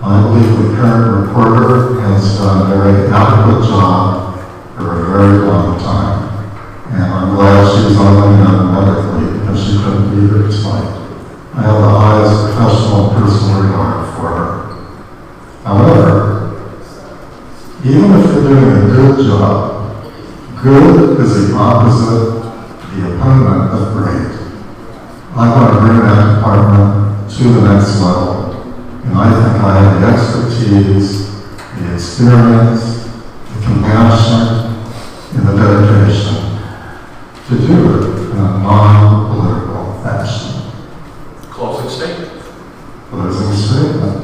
I believe the current reporter has done a very adequate job for a very long time. And I'm glad she's only done medically because she couldn't be here tonight. I have the highest professional and personal regard for her. However, even if you're doing a good job, good is the opposite, the opponent of great. I want to bring that department to the next level. And I think I have the expertise, the experience, the compassion, and the dedication to do it in a non-political fashion.
Closing statement.
Closing statement.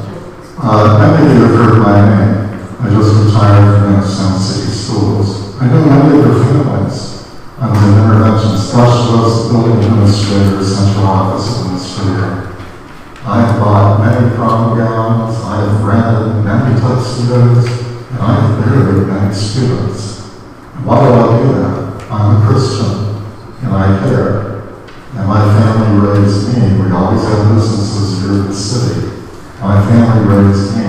Many of you have heard my name. I just retired from Youngstown City Schools. I know many of your families. I'm an intervention specialist, building administrator, central office administrator. I have bought many prom gowns, I have rented many tuxedos, and I have buried many students. And why do I do that? I'm a Christian, and I care. And my family raised me. We always had businesses here in the city. My family raised me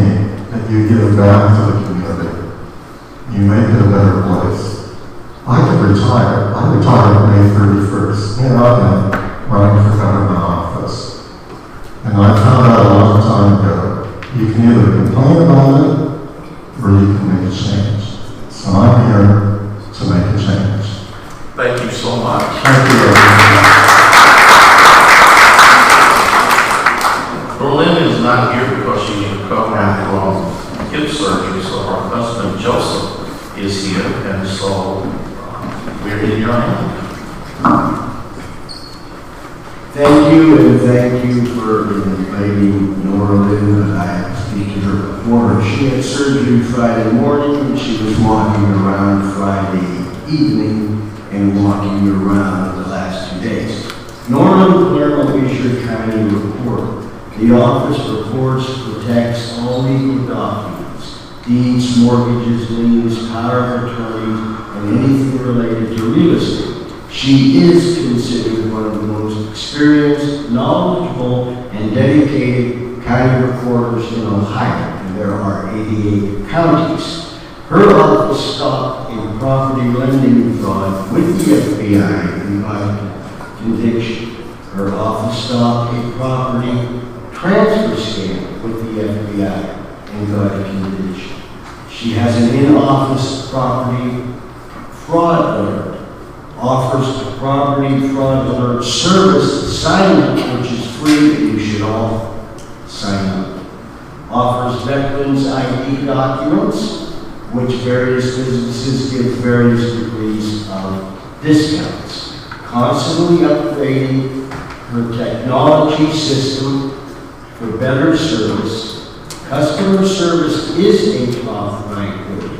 that you give back to the community. You make it a better place. I could retire. I retired May 31st. Here I am, running for government office. And I found out a long time ago, you can either complain about it, or you can make a change. So I'm here to make a change.
Thank you so much.
Thank you, everyone.
Berlin is not here because she's recovering from hip surgery, so her husband Joseph is here, and so we're in your hand.
Thank you, and thank you for inviting Nora Lynn. I have to speak to her before. She had surgery Friday morning, and she was walking around Friday evening and walking around the last 2 days. Nora Palermo is your county reporter. The office reports, protects all legal documents, deeds, mortgages, liens, power of attorney, and anything related to real estate. She is considered one of the most experienced, knowledgeable, and dedicated county reporters in Ohio, and there are 88 counties. Her office stopped a property lending fraud with the FBI and got conviction. Her office stopped a property transfer scam with the FBI and got a conviction. She has an in-office property fraud alert. Offers a property fraud alert service sign up, which is free, and you should all sign up. Offers veterans ID documents, which various businesses give various degrees of discounts. Constantly upgrading her technology system for better service. Customer service is a top priority.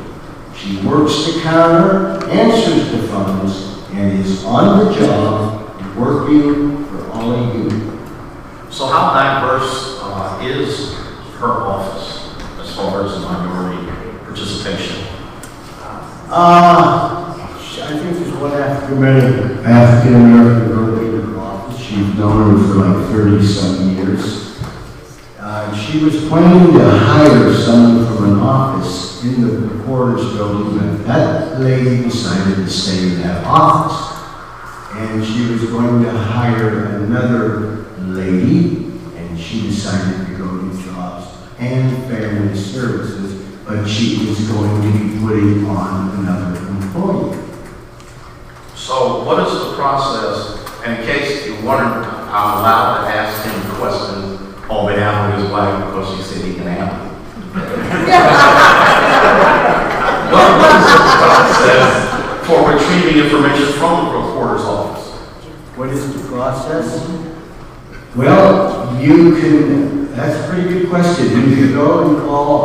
She works the counter, answers the phones, and is on the job working for all of you.
So how diverse is her office as far as minority participation?
I think there's one African American girl in her office. She's known her for like 30-some years. She was planning to hire someone from an office in the reporter's building, but that lady decided to stay in that office. And she was going to hire another lady, and she decided to go to jobs and family services, but she was going to be putting on another employee.
So what is the process, and in case you wondered, I'm allowed to ask him questions on behalf of his wife because she said he can handle it. What is the process for retrieving information from the reporter's office?
What is the process? Well, you can, that's a pretty good question. You can go and call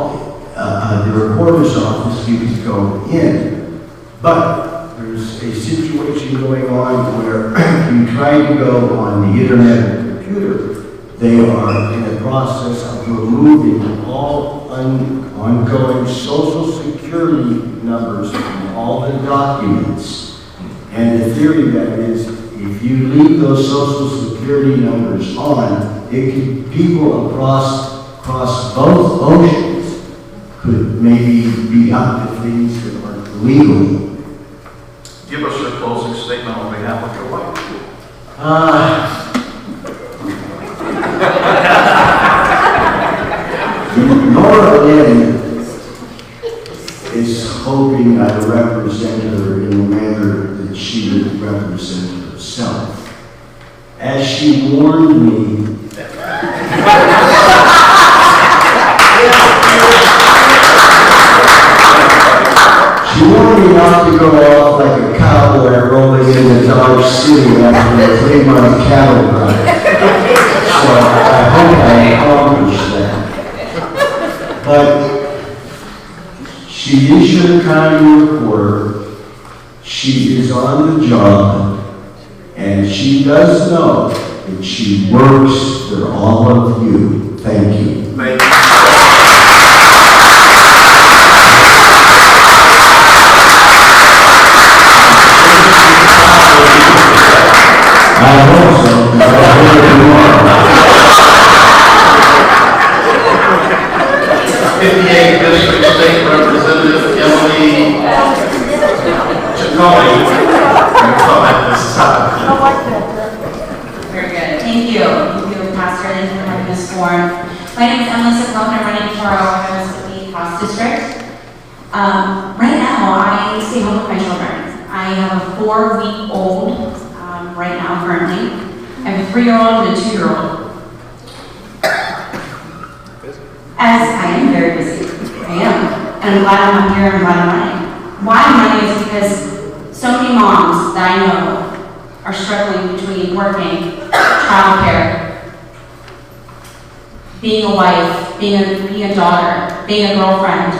the reporter's office, you can go in. But there's a situation going on where you try to go on the internet or computer. They are in the process of removing all ongoing social security numbers from all the documents. And the theory that is, if you leave those social security numbers on, it could, people across both oceans could maybe be up to things that aren't legal.
Give us your closing statement on behalf of your wife.
Nora Lynn is hoping I represent her in a manner that she would represent herself. As she warned me, not to go off like a cowboy rolling into Dodge City after a 3-month cattle drive. So I hope I accomplished that. But she is your county reporter. She is on the job, and she does know that she works for all of you. Thank you.
Thank you.
I hope so, because I heard it tomorrow.
58th District State Representative Emily Chacoli.
Very good. Thank you. Thank you, Pastor Lynn, for having this forum. My name is Emily Chacoli. I'm running for Ohio City Cross District. Right now, I stay home with my children. I have a 4-week-old right now, currently. I have a 3-year-old and a 2-year-old. As I am very busy. I am. And I'm glad I'm up here, I'm glad I'm running. Why I'm running is because so many moms that I know are struggling between working childcare, being a wife, being a daughter, being a girlfriend.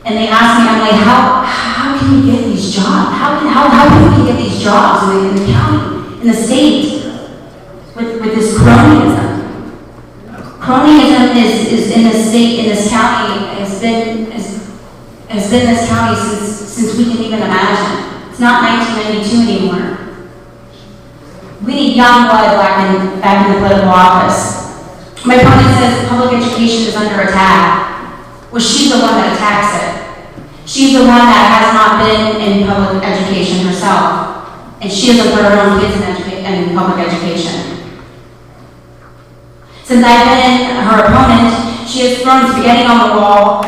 And they asked me, I'm like, how can you get these jobs? How can we get these jobs in the county, in the state, with this cronyism? Cronyism is in this state, in this county, has been this county since we can even imagine. It's not 1992 anymore. We need young blood back in the political office. My opponent says public education is under attack. Well, she's the one that attacks it. She's the one that has not been in public education herself. And she doesn't put her own kids in public education. Since I've been her opponent, she has thrown spaghetti on the wall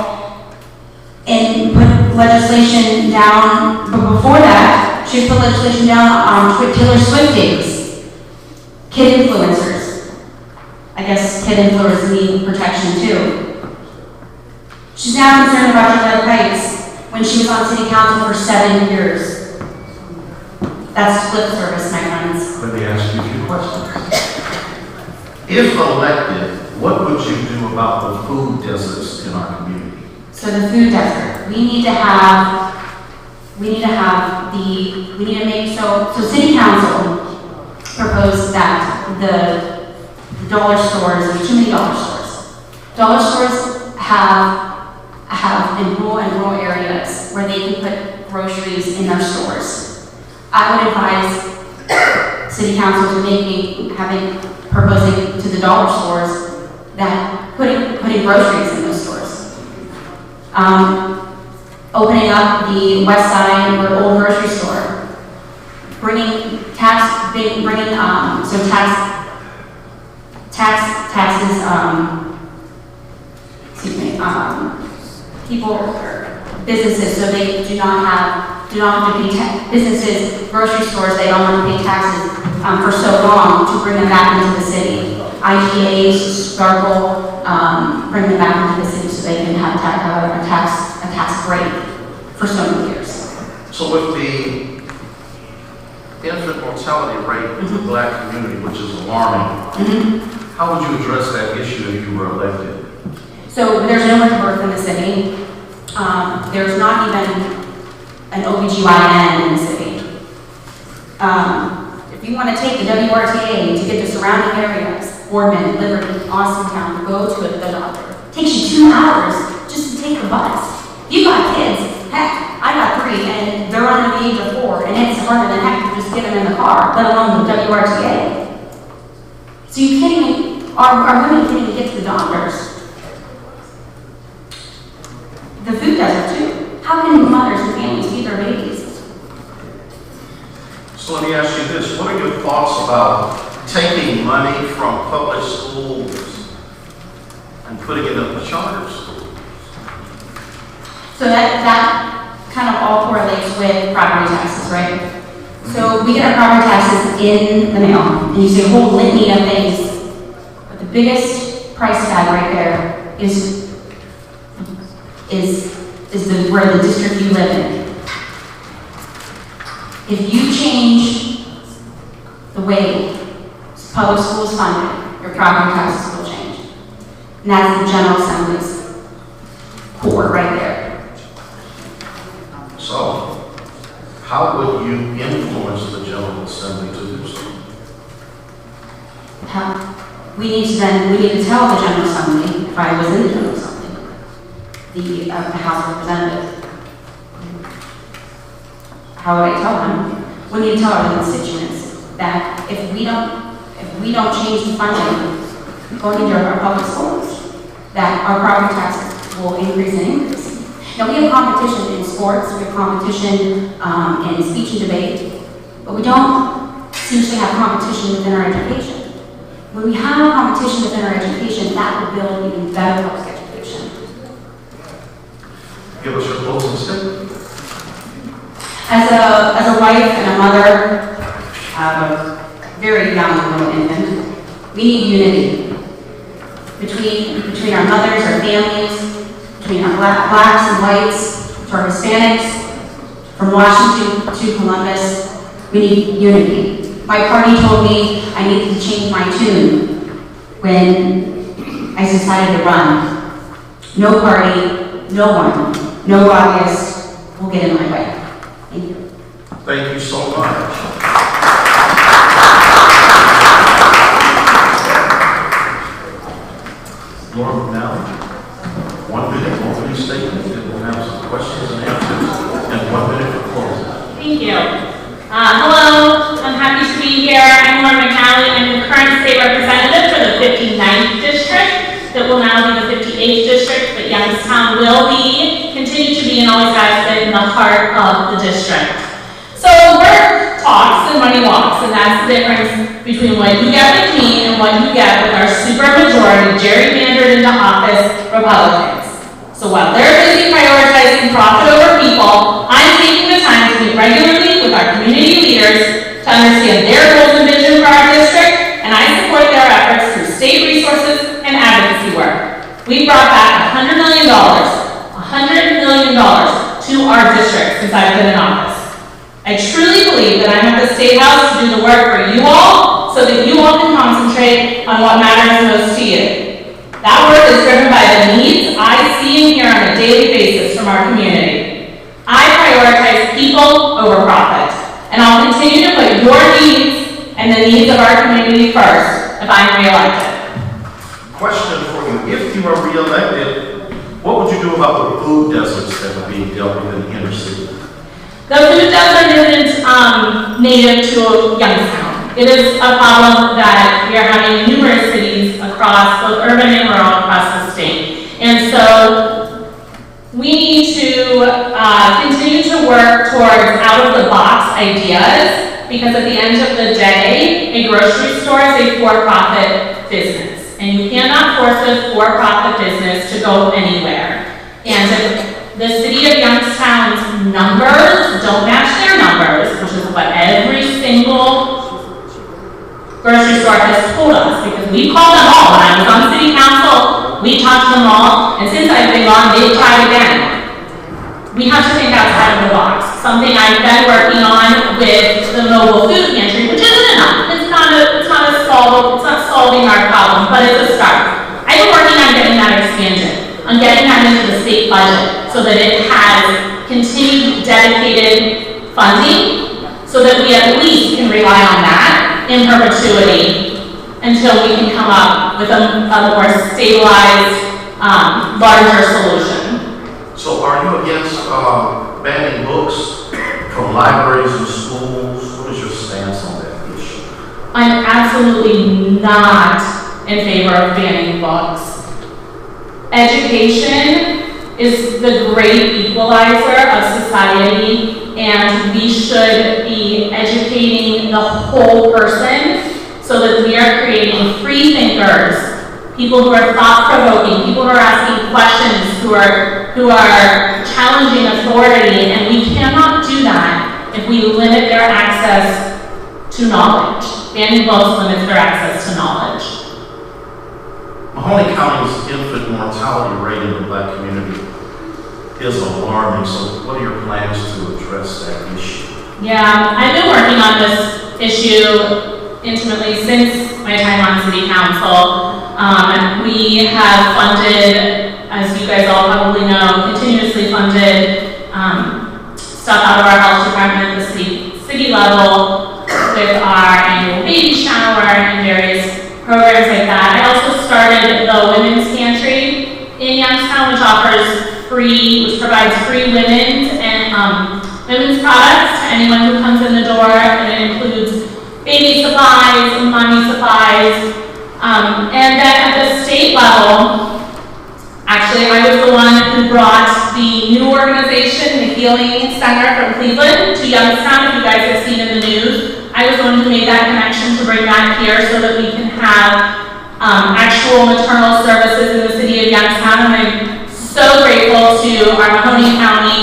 and put legislation down. But before that, she has put legislation down on Taylor Swift days. Kid influencers. I guess kid influencers need protection too. She's now concerned about Charlotte Heights when she was on city council for 7 years. That's lip service, my friends.
Let me ask you a few questions. If elected, what would you do about the food deserts in our community?
So the food desert, we need to make, so city council proposed that the dollar stores, there's too many dollar stores. Dollar stores have in rural areas where they can put groceries in their stores. I would advise city council to proposing to the dollar stores that putting groceries in those stores. Opening up the west side or old grocery store. Bringing taxes, businesses, so they do not have to pay businesses, grocery stores, they don't have to pay taxes for so long to bring them back into the city. IGAs, Sparkle, bring them back into the city so they can have a tax break for so many years.
So with the infant mortality rate in the black community, which is alarming, how would you address that issue if you were elected?
So there's no much birth in the city. There's not even an OBGYN in the city. If you want to take the WRTA to get to surrounding areas, Boardman, Liberty, Austintown, go to the doctor. It takes you 2 hours just to take a bus. You got kids. Heck, I got 3, and they're under the age of 4, and it's harder than heck to just get them in the car, let alone the WRTA. So you can't even, our women can't even get to the doctors. The food desert too. How can mothers and families feed their babies?
So let me ask you this, what are your thoughts about taking money from public schools and putting it in the charter schools?
So that kind of all correlates with property taxes, right? So we get our property taxes in the mail, and you see a whole litany of things. But the biggest price tag right there is where the district you live in. If you change the way public schools funded, your property taxes will change. And that's the General Assembly's core right there.
So, how would you influence the General Assembly to do so?
We need to tell the General Assembly, if I was in the General Assembly, the House of Representatives. How would I tell them? We need to tell our constituents that if we don't change the funding going into our public schools, that our property taxes will increase and increase. Now we have competition in sports, we have competition in speech and debate, but we don't seem to have competition within our education. When we have competition within our education, that will build even better public education.
Give us your closing statement.
As a wife and a mother of a very young little infant, we need unity between our mothers, our families, between our blacks and whites, to our Hispanics, from Washington to Columbus. We need unity. My party told me I needed to change my tune when I decided to run. No party, no one, no lobbyist will get in my way. Thank you.
Thank you so much. Laura McNally, 1 minute opening statement, and we'll have some questions and answers, and 1 minute for closing.
Thank you. Hello, I'm happy to be here. I'm Laura McNally. I'm the current state representative for the 59th district that will now be the 58th district, but Youngstown will continue to be and always has been in the heart of the district. So work talks and money walks, and that's the difference between what you get with me and what you get with our supermajority gerrymandered into office Republicans. So while they're busy prioritizing profit over people, I'm taking the time to meet regularly with our community leaders to understand their goals and vision for our district, and I support their efforts through state resources and advocacy work. We brought back $100 million to our district since I've been in office. I truly believe that I'm at the State House to do the work for you all so that you all can concentrate on what matters most to you. That work is driven by the needs I see and hear on a daily basis from our community. I prioritize people over profit, and I'll continue to put your needs and the needs of our community first if I'm reelected.
Question for you. If you are reelected, what would you do about the food deserts that are being dealt with in the inner city?
The food desert isn't native to Youngstown. It is a problem that we are having in numerous cities across both urban and rural across the state. And so we need to continue to work towards out-of-the-box ideas, because at the end of the day, a grocery store is a for-profit business. And you cannot force a for-profit business to go anywhere. And if the city of Youngstown's numbers don't match their numbers, which is what every single grocery store has told us, because we called them all. When I was on city council, we talked to them all, and since I've been gone, they've tried again. We have to think outside of the box. Something I've been working on with the mobile food pantry, which isn't enough. It's not solving our problem, but it's a start. I've been working on getting that expanded, on getting that into the state budget, so that it has continued dedicated funding, so that we at least can rely on that in perpetuity until we can come up with a more stabilized, larger solution.
So are you against banning books from libraries and schools? What is your stance on that issue?
I'm absolutely not in favor of banning books. Education is the great equalizer of society, and we should be educating the whole person so that we are creating free thinkers, people who are thought-provoking, people who are asking questions, who are challenging authority, and we cannot do that if we limit their access to knowledge. Banning books limits their access to knowledge.
Mahoney County's infant mortality rate in the Black community is alarming, so what are your plans to address that issue?
Yeah, I've been working on this issue intimately since my time on City Council. We have funded, as you guys all probably know, continuously funded stuff out of our health department at the city level with our annual baby shower and various programs like that. I also started the Women's Pantry in Youngstown, which provides free women's and women's products to anyone who comes in the door, and it includes baby supplies, mommy supplies, and then at the state level, actually I was the one who brought the new organization, the Healing Center from Cleveland, to Youngstown. If you guys have seen in the news, I was the one who made that connection to bring that here so that we can have actual maternal services in the city of Youngstown. And I'm so grateful to our Mahoney County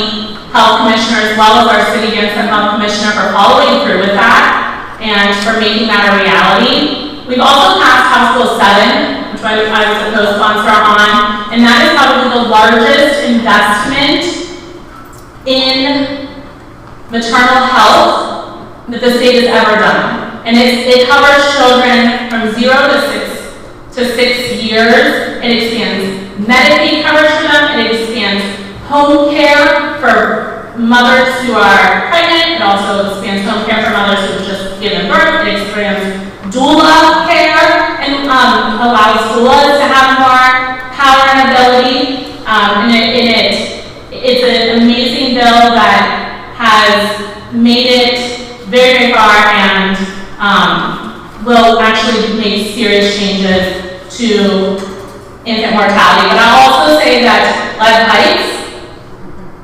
Health Commissioner as well as our City of Youngstown Health Commissioner for following through with that and for making that a reality. We've also passed House Bill 7, which I was a co-sponsor on, and that is probably the largest investment in maternal health that the state has ever done. And it covers children from 0 to 6 years. It expands Medicaid coverage for them. It expands home care for mothers who are pregnant. It also expands home care for mothers who have just given birth. It expands doula care and allows doulas to have more power and ability. It's an amazing bill that has made it very, very far and will actually make serious changes to infant mortality. But I'll also say that lead pipes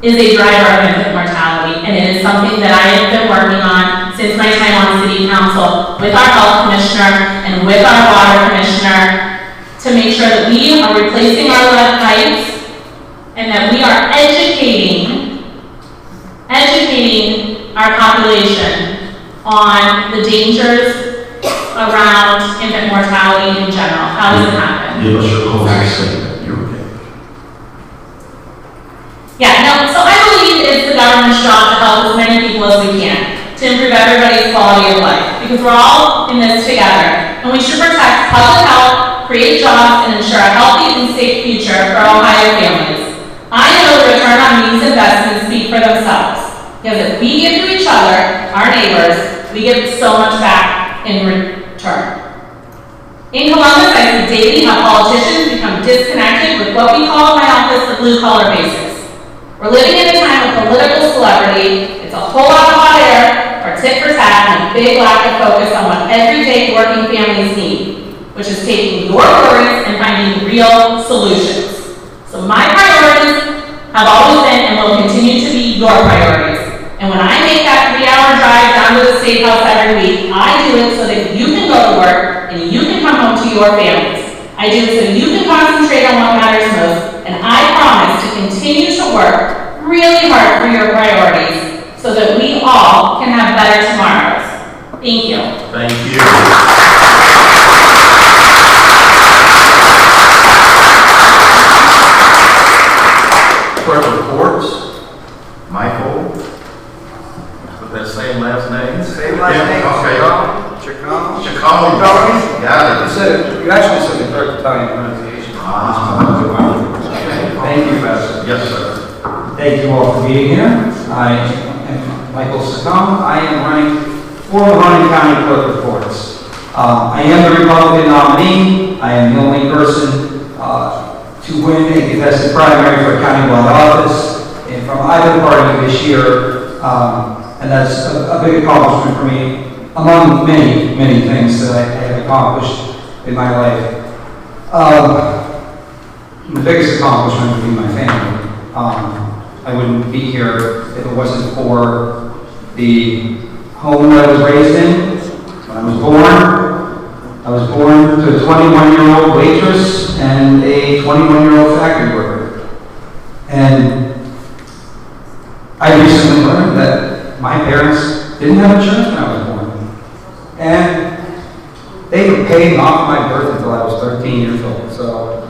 is a driver of infant mortality, and it is something that I have been working on since my time on City Council with our health commissioner and with our water commissioner to make sure that we are replacing our lead pipes and that we are educating our population on the dangers around infant mortality in general. How does it happen?
Give us your closing statement. You're okay.
Yeah, no, so I believe it's the government's job to help as many people as we can to improve everybody's quality of life, because we're all in this together, and we should protect public health, create jobs, and ensure a healthy and safe future for Ohio families. I know the return on these investments speak for themselves, because if we give to each other, our neighbors, we give so much back in return. In Columbus, I see daily how politicians become disconnected with what we call in my office the blue-collar basics. We're living in a time of political celebrity. It's a whole lot of hot air, or tit for tat, and a big lack of focus on what everyday working families need, which is taking your worries and finding real solutions. So my priorities have always been and will continue to be your priorities. And when I make that 3-hour drive down to the State House every week, I do it so that you can go to work and you can come home to your families. I do it so you can concentrate on what matters most, and I promise to continue to work really hard for your priorities so that we all can have better tomorrows. Thank you.
Thank you. Clerk of Courts, Michael, with that same last name?
Same last name.
Okay.
Chacon.
Chacon. Got it.
You actually said the correct Italian pronunciation. Thank you, Pastor.
Yes, sir.
Thank you all for being here. I am Michael Chacon. I am running for the Huntington County Clerk of Courts. I am the Republican nominee. I am the only person to win a contested primary for a countywide office and from either party this year, and that's a big accomplishment for me, among many, many things that I have accomplished in my life. The biggest accomplishment would be my family. I wouldn't be here if it wasn't for the home that I was raised in. When I was born to a 21-year-old waitress and a 21-year-old factory worker. And I recently learned that my parents didn't have insurance when I was born. And they were paying off my birth until I was 13 years old. So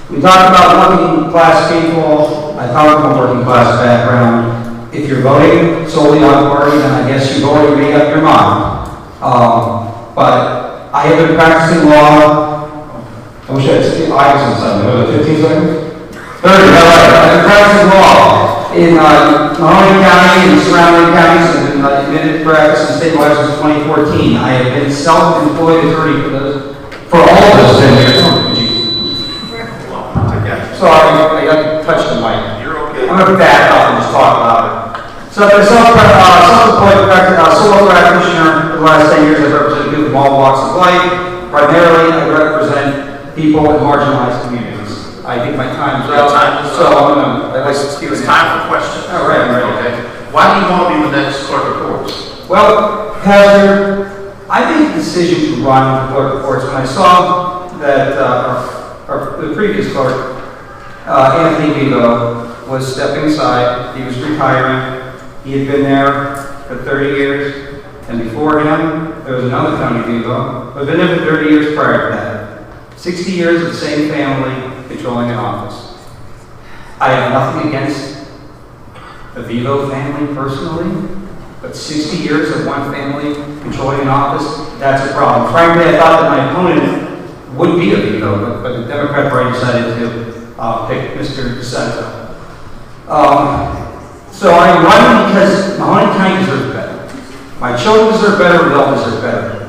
we talked about working class people. I come from a working class background. If you're voting solely on party, then I guess you've already made up your mind. But I have been practicing law. I wish I had 15 seconds on Sunday. 15 seconds? 30, I've been practicing law in Mahoney County and surrounding counties. I've been admitted to practice and statewide since 2014. I have been self-employed attorney for all of those 10 years. Sorry, I got touched the mic.
You're okay.
I'm going to back up and just talk about it. So I've been self-employed solo practitioner for the last 10 years. I've represented people from all walks of life. Primarily, I represent people in marginalized communities. I think my time's up. So
It's time for questions.
All right.
Okay. Why do you want to be the next Clerk of Courts?
Well, Pastor, I made the decision to run for Clerk of Courts when I saw that the previous clerk, Anthony Vigo, was stepping aside. He was retiring. He had been there for 30 years, and before him, there was another Tony Vigo, who had been there for 30 years prior to that. 60 years of the same family controlling an office. I have nothing against the Vigo family personally, But 60 years of one family controlling an office, that's a problem. Frankly, I thought that my opponent would be a veto, but the Democrat Party decided to pick Mr. DeSanto. So I'm running because Mahoney County deserves better. My children deserve better, we all deserve better.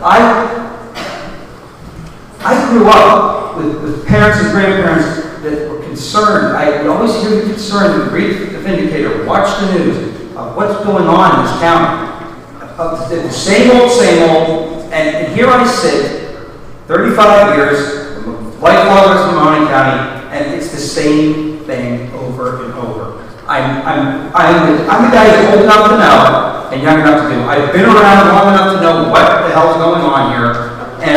I grew up with parents and grandparents that were concerned. I would always hear the concern, read the Vindicator, watch the news, what's going on in this county. The same old, and here I sit, 35 years, lifelong resident of Mahoney County, and it's the same thing over and over. I'm the guy who's old enough to know and young enough to do. I've been around long enough to know what the hell's going on here, and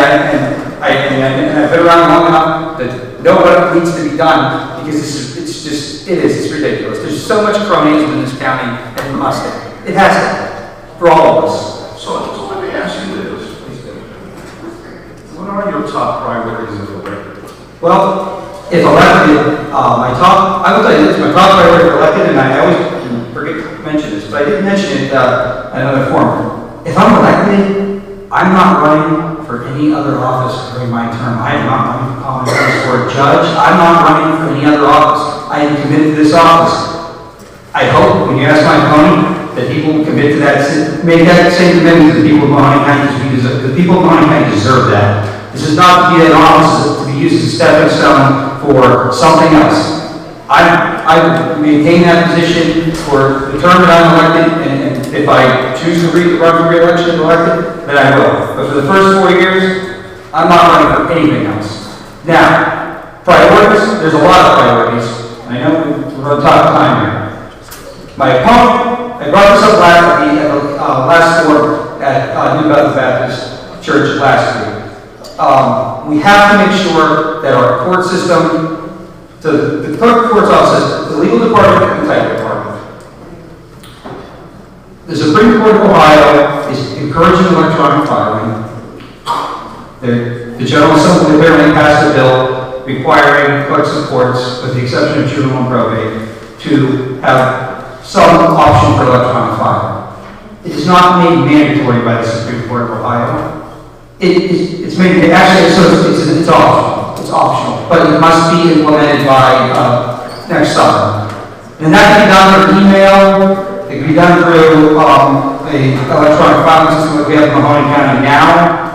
I've been around long enough to know what needs to be done, because it's ridiculous. There's so much cronyism in this county, and it must end. It has to, for all of us.
So let me ask you this. What are your top priorities as a elected?
Well, if elected, I will tell you this, my top priority for elected, and I always forget to mention this, but I did mention it in another forum. If I'm elected, I'm not running for any other office during my term. I am not running for a judge. I'm not running for any other office. I am committed to this office. I hope when you ask my opponent that people will commit to that, make that same commitment to the people of Mahoney County, because the people of Mahoney County deserve that. This is not to be an office to be used as a stepping stone for something else. I maintain that position for the term that I'm elected, and if I choose to run for re-election if elected, then I will. But for the first 4 years, I'm not running for anything else. Now, priorities, there's a lot of priorities. I know we're on top of time here. My opponent, I brought this up last forum at New Bethel Baptist Church last week. We have to make sure that our court system, the clerk of court's office, the legal department, and the title department. The Supreme Court of Ohio is encouraging electronic filing. The General Assembly apparently passed a bill requiring clerks of courts, with the exception of juvenile and probate, to have some option for electronic filing. It is not made mandatory by the Supreme Court of Ohio. It's made, actually, it's optional. It's optional, but it must be implemented by next summer. And that can be done through email. It can be done through a electronic filing system that we have in Mahoney County now.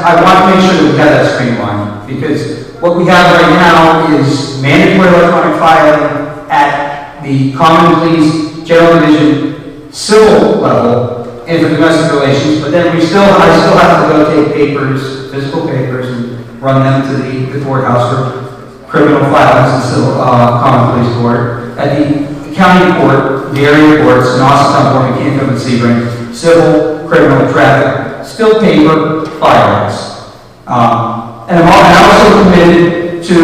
I want to make sure that we have that streamlined, because what we have right now is mandatory electronic filing at the Common Pleas General Division civil level and for domestic relations, but then I still have to go take papers, physical papers, and run them to the courthouse for criminal filings and civil Common Pleas Court. At the county court, the area courts, in Austin, Board of Kansas and Sebring, civil, criminal, traffic, still paper filings. And I'm also committed to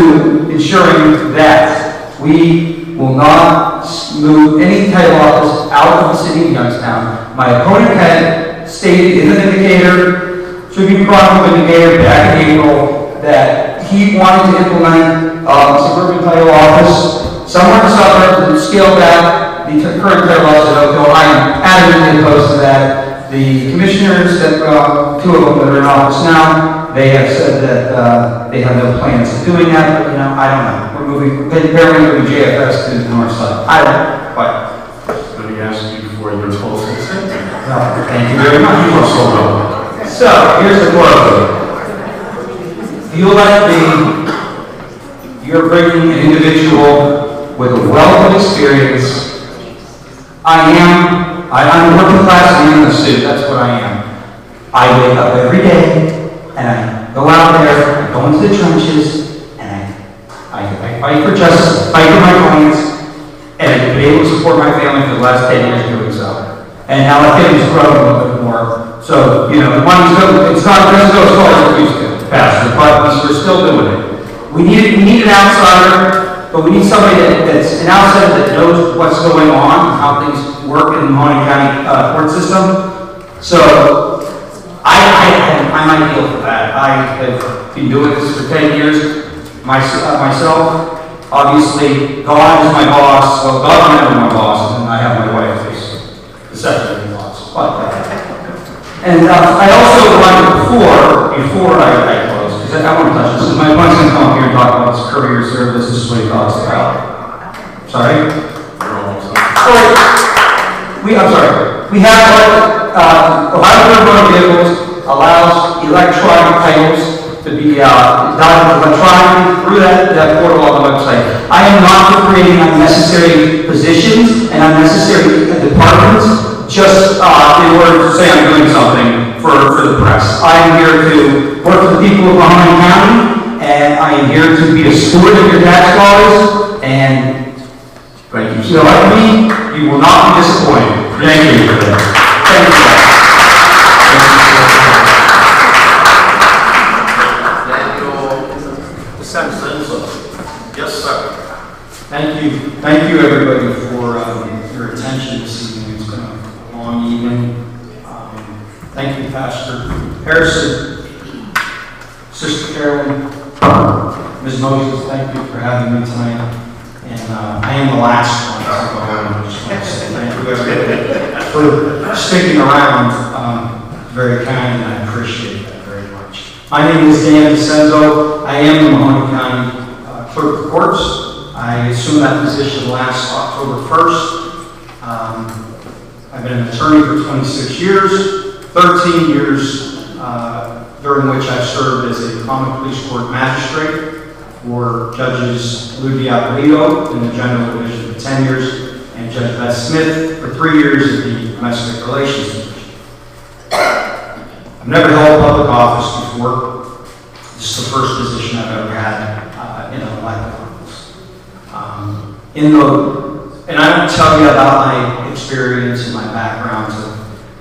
ensuring that we will not move any title office out of the city of Youngstown. My opponent had stated in the Vindicator, Tribune Chronicle Vindicator back in April, that he wanted to implement suburban title office somewhere in the suburbs and scale back the current title office at Oak Hill. I am adamantly opposed to that. The commissioners, two of them that are in office now, they have said that they have no plans of doing that, but I don't know. We're moving, apparently moving JFS to the north side. I don't know, but.
Let me ask you for your closing statement.
No, thank you very much.
You are so welcome.
So, here's the quote. You elect me, you're bringing an individual with a wealth of experience. I'm a working class man in a suit, that's what I am. I wake up every day, and I go out there, I go into the trenches, and I fight for justice, fight for my clients, and I've been able to support my family for the last 10 years doing so. And now my family's grown a little bit more. So, the money's good. It's not going to go as far as it used to, Pastor, but we're still doing it. We need an outsider, but we need somebody that's an outsider that knows what's going on, how things work in the Mahoney County court system. So, I'm ideal for that. I have been doing this for 10 years myself. Obviously, God is my boss. Well, God is never my boss, and I have my wife who's
second thoughts. And I also wanted before I close, because I want to touch this, my opponent's going to come up here and talk about his courier service. This is what he talks about. Sorry? I'm sorry. We have Ohio Code of Motor Vehicles allows electronic titles to be done electronically through that portal on the website. I am not for creating unnecessary positions and unnecessary departments just in order to say I'm doing something for the press. I am here to work for the people of Mahoney County, and I am here to be a steward of your tax dollars, and if you like me, you will not be disappointed. Thank you. Thank you.
Yes, sir.
Thank you. Thank you, everybody, for your attention this evening. It's been a long evening. Thank you, Pastor Harrison, Sister Carolyn, Ms. Moses, thank you for having me tonight. And I am the last one, so I just want to say thank you, everybody, for sticking around. Very kind, and I appreciate that very much. My name is Dan DeCenzo. I am the Mahoney County Clerk of Courts. I assumed that position last October 1st. I've been an attorney for 26 years, 13 years during which I've served as a common police court magistrate for Judges Lou Diapolito in the General Division for 10 years, and Judge Beth Smith for 3 years in the Domestic Relations Division. I've never held public office before. This is the first position I've ever had in an elected office. And I don't tell you about my experience and my background to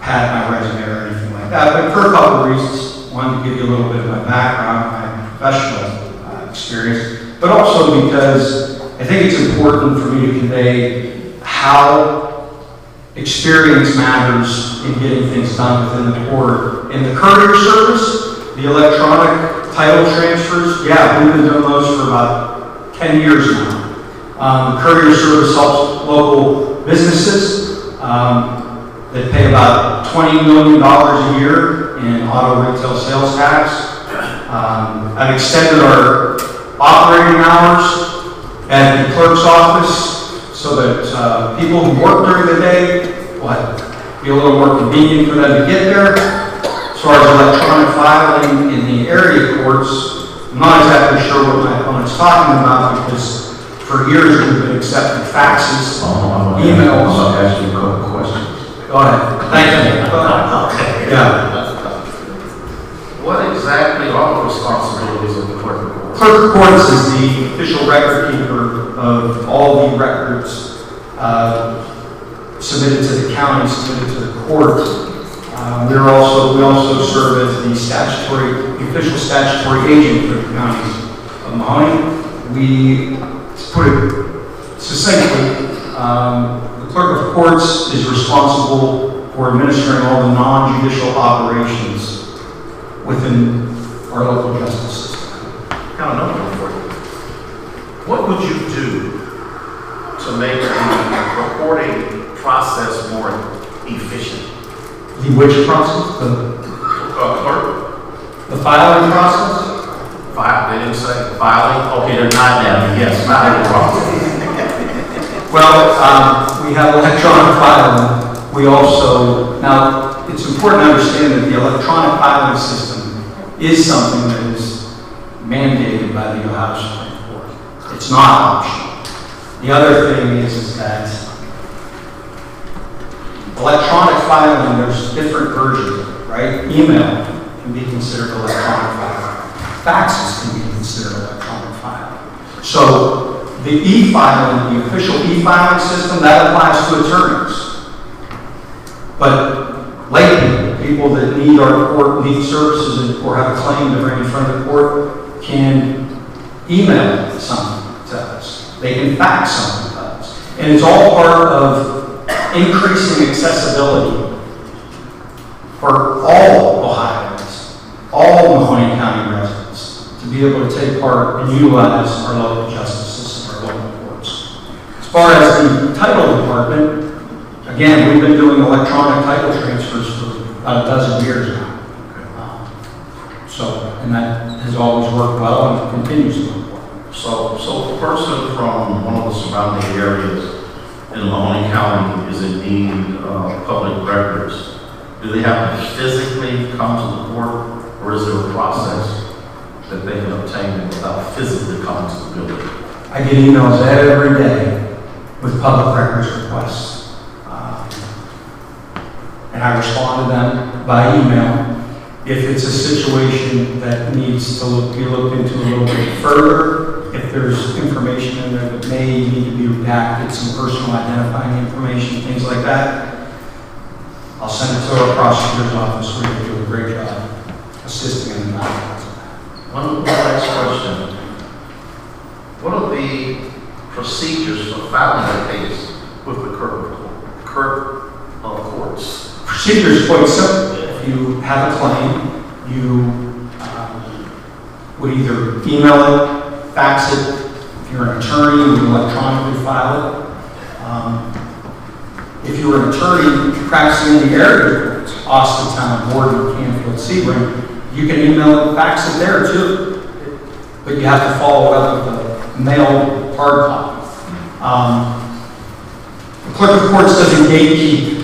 pad my resume or anything like that, but for a couple of reasons. One, to give you a little bit of my background, my professional experience, but also because I think it's important for me to convey how experience matters in getting things done within the court. In the courier service, the electronic title transfers, yeah, we've been doing those for about 10 years now. The courier service helps local businesses that pay about $20 million a year in auto retail sales tax. I've extended our operating hours at the clerk's office so that people who work during the day will be a little more convenient for them to get there. As far as electronic filing in the area courts, I'm not exactly sure what my opponent's talking about because for years we've been accepting faxes, emails.
I'll ask you a couple questions.
Go ahead. Thank you. Yeah.
What exactly are the responsibilities of the clerk of courts?
Clerk of courts is the official record keeper of all the records submitted to the county, submitted to the court. We also serve as the official statutory agent for the county of Mahoney. We, to put it succinctly, the clerk of courts is responsible for administering all the non-judicial operations within our local justice system.
Got another one for you. What would you do to make the reporting process more efficient?
The which process?
Clerk?
The filing process?
They didn't say filing? Okay, they're not now. Yes, filing process.
Well, we have electronic filing. We also, now, it's important to understand that the electronic filing system is something that is mandated by the Ohio Supreme Court. It's not optional. The other thing is that electronic filing, there's different versions, right? Email can be considered electronic filing. Faxes can be considered electronic filing. So the e-filing, the official e-filing system, that applies to attorneys. But laymen, people that need our court, need services, or have a claim to bring in front of the court, can email something to us. They can fax something to us. And it's all part of increasing accessibility for all Ohioans, all Mahoney County residents, to be able to take part and utilize our local justice system, our local courts. As far as the title department,
Again, we've been doing electronic title transfers for about a dozen years now. And that has always worked well and continues to work well.
So a person from one of the surrounding areas in Mahoney County is in need of public records. Do they have to physically come to the court, or is there a process that they can obtain without physically coming to the building?
I get emails every day with public records requests. And I respond to them by email. If it's a situation that needs to be looked into a little bit further, if there's information in there that may need to be redacted, some personal identifying information, things like that, I'll send it to our prosecutor's office. We're going to do a great job assisting in that.
One last question. What are the procedures for filing a case with the courts?
Procedure is quite simple. If you have a claim, you would either email it, fax it. If you're an attorney, you would electronically file it. If you were an attorney practicing in the area, Austintown, Borden, Canfield, Sebring, you can email it, fax it there too. But you have to follow up with a mailed hard copy. The clerk of courts doesn't gatekeep.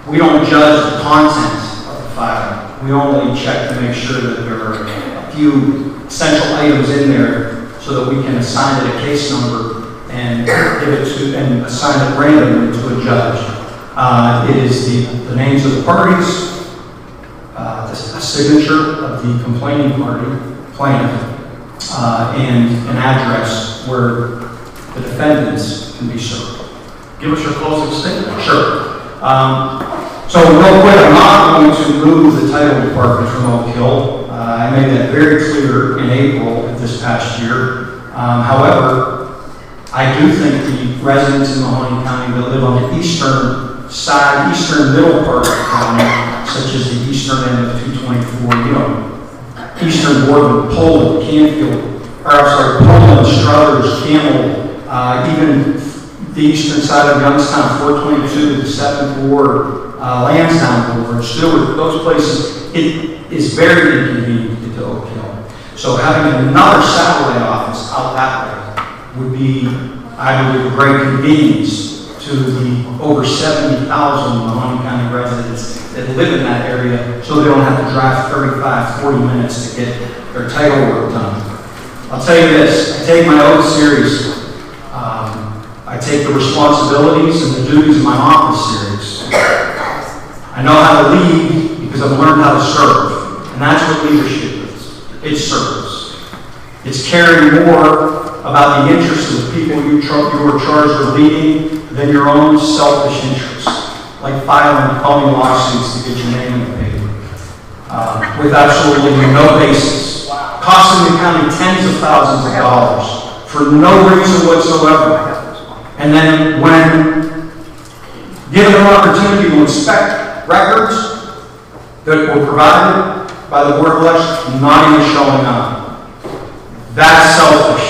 We don't judge the content of the filing. We only check to make sure that there are a few essential items in there so that we can assign it a case number and give it to and assign it randomly to a judge. It is the names of the parties, a signature of the complaining party, plaintiff, and an address where the defendants can be served.
Give us your closing statement.
Sure. So real quick, I'm not going to move the title department from Oak Hill. I made that very clear in April of this past year. However, I do think the residents in Mahoney County that live on the eastern side, eastern middle part of the county, such as the eastern end of 224, eastern border, Poland, Canfield, Poland, Struthers, Campbell, even the eastern side of Youngstown, 422, the 7th Ward, Lansdowne Ward, Stewart, those places, it is very inconvenient to get to Oak Hill. So having another satellite office out that way would be, I believe, a great convenience to the over 70,000 Mahoney County residents that live in that area, so they don't have to drive 35, 40 minutes to get their title work done. I'll tell you this, I take my oath seriously. I take the responsibilities and the duties of my office seriously. I know how to lead because I've learned how to serve. And that's what leadership is. It's service. It's caring more about the interests of the people you are charged with leading than your own selfish interests, like filing phony lawsuits to get your name in the paper with absolutely no basis, costing the county tens of thousands of dollars for no reason whatsoever. And then when given an opportunity to inspect records that were provided by the Board of Elections, not even showing up. That's selfish.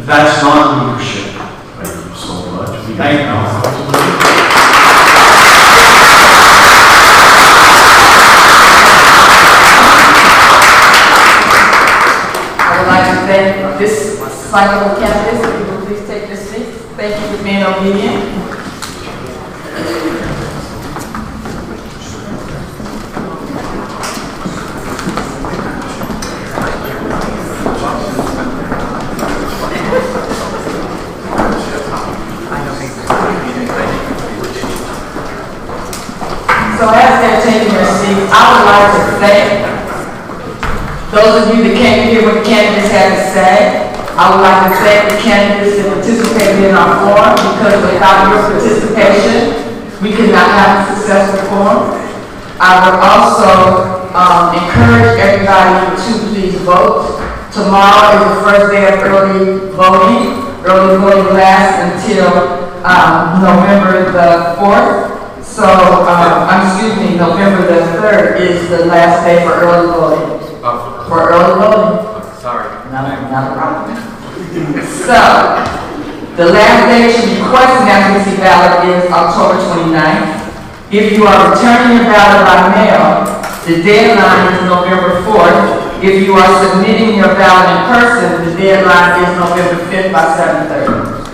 That's not leadership.
Thank you so much.
Thank you.
I would like to thank this cycle of candidates. If you will please take your seats. Thank you for being obedient. So as they're taking their seats, I would like to thank those of you that came to hear what the candidates had to say. I would like to thank the candidates that participated in our forum, because without your participation, we could not have a successful forum. I would also encourage everybody to please vote. Tomorrow is the first day of early voting. Early voting lasts until November the 4th. So, November the 3rd is the last day for early voting. For early voting.
Sorry.
Not a problem. So, The last day to request an absentee ballot is October 29th. If you are returning your ballot by mail, the deadline is November 4th. If you are submitting your ballot in person, the deadline is November 5th by 7:30.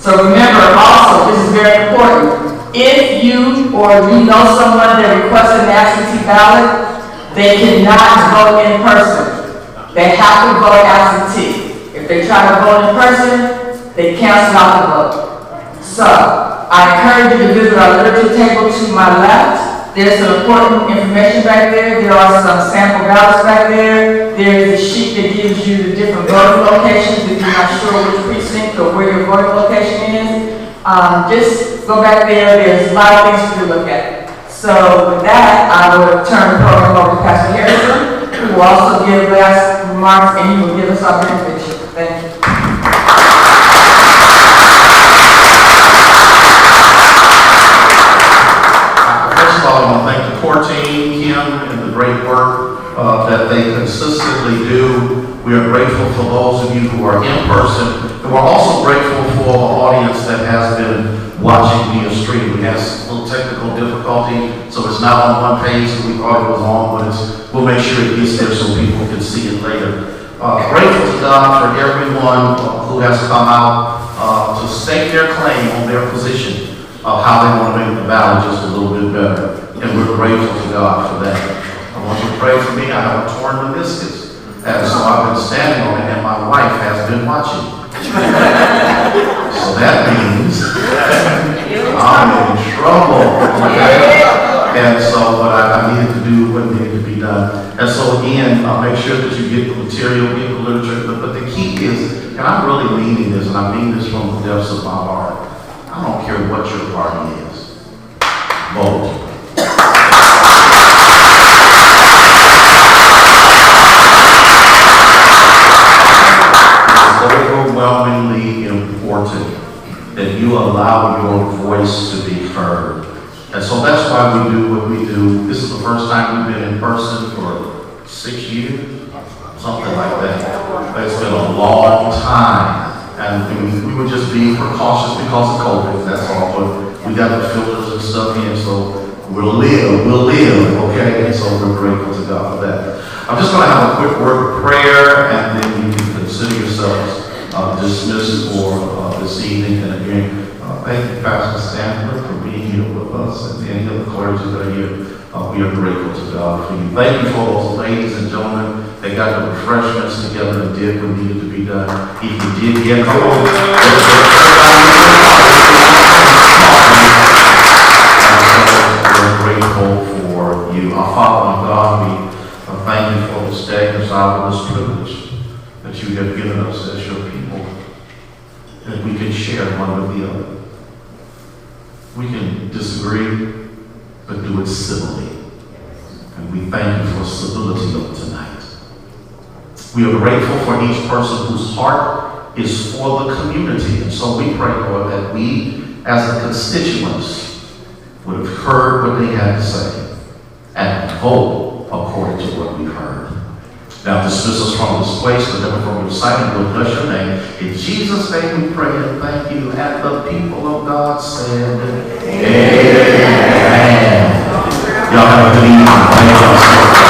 So remember also, this is very important, if you or you know someone that requests an absentee ballot, they cannot vote in person. They have to vote absentee. If they try to vote in person, they cancel out the vote. So, I encourage you to visit our literature table to my left. There's some important information back there. There are some sample ballots back there. There is a sheet that gives you the different voting locations if you're not sure which precinct or where your voting location is. Just go back there. There's a lot of things for you to look at. So with that, I will turn the program over to Pastor Harrison, who will also give last remarks and he will give us our benediction. Thank you.
First of all, I want to thank the core team, Kim, and the great work that they consistently do. We are grateful for those of you who are in person, and we're also grateful for the audience that has been watching via stream. We had a little technical difficulty, so it's not on one page that we thought it was on, but we'll make sure it gets there so people can see it later. Grateful to God for everyone who has come out to stake their claim on their position of how they want to make the ballot just a little bit better. And we're grateful to God for that. I want you to pray for me. I have a torn meniscus. And so I've been standing on it and my wife has been watching. So that means I'm in trouble. And so, but I needed to do what needed to be done. And so again, make sure that you get the material, get the literature. But the key is, and I'm really meaning this, and I mean this from the depths of my heart, I don't care what your party is. Vote. It's overwhelmingly important that you allow your voice to be heard. And so that's why we do what we do. This is the first time we've been in person for 6 years, something like that. But it's been a long time. And we were just being precautious because of COVID, that's all. But we got the filters and stuff in, so we'll live, okay? And so we're grateful to God for that. I'm just going to have a quick word of prayer, and then you can consider yourselves dismissed for this evening. And again, thank you, Pastor Stanford, for being here with us, and any other clergy that are here. We are grateful to God for you. Thank you for those ladies and gentlemen that got the refreshments together and did what needed to be done. If you did get home, we're grateful for you. Our Father and God, we thank you for this day, this hour, this privilege that you have given us as your people, that we can share one with the other. We can disagree, but do it civilly. And we thank you for civility of tonight. We are grateful for each person whose heart is for the community. And so we pray, Lord, that we as the constituents would have heard what they had to say and vote according to what we heard. Now dismiss us from this place, but never from your sight, and we'll bless your name. In Jesus' name we pray and thank you. And the people of God said, Amen. Y'all have a good evening. Thank you.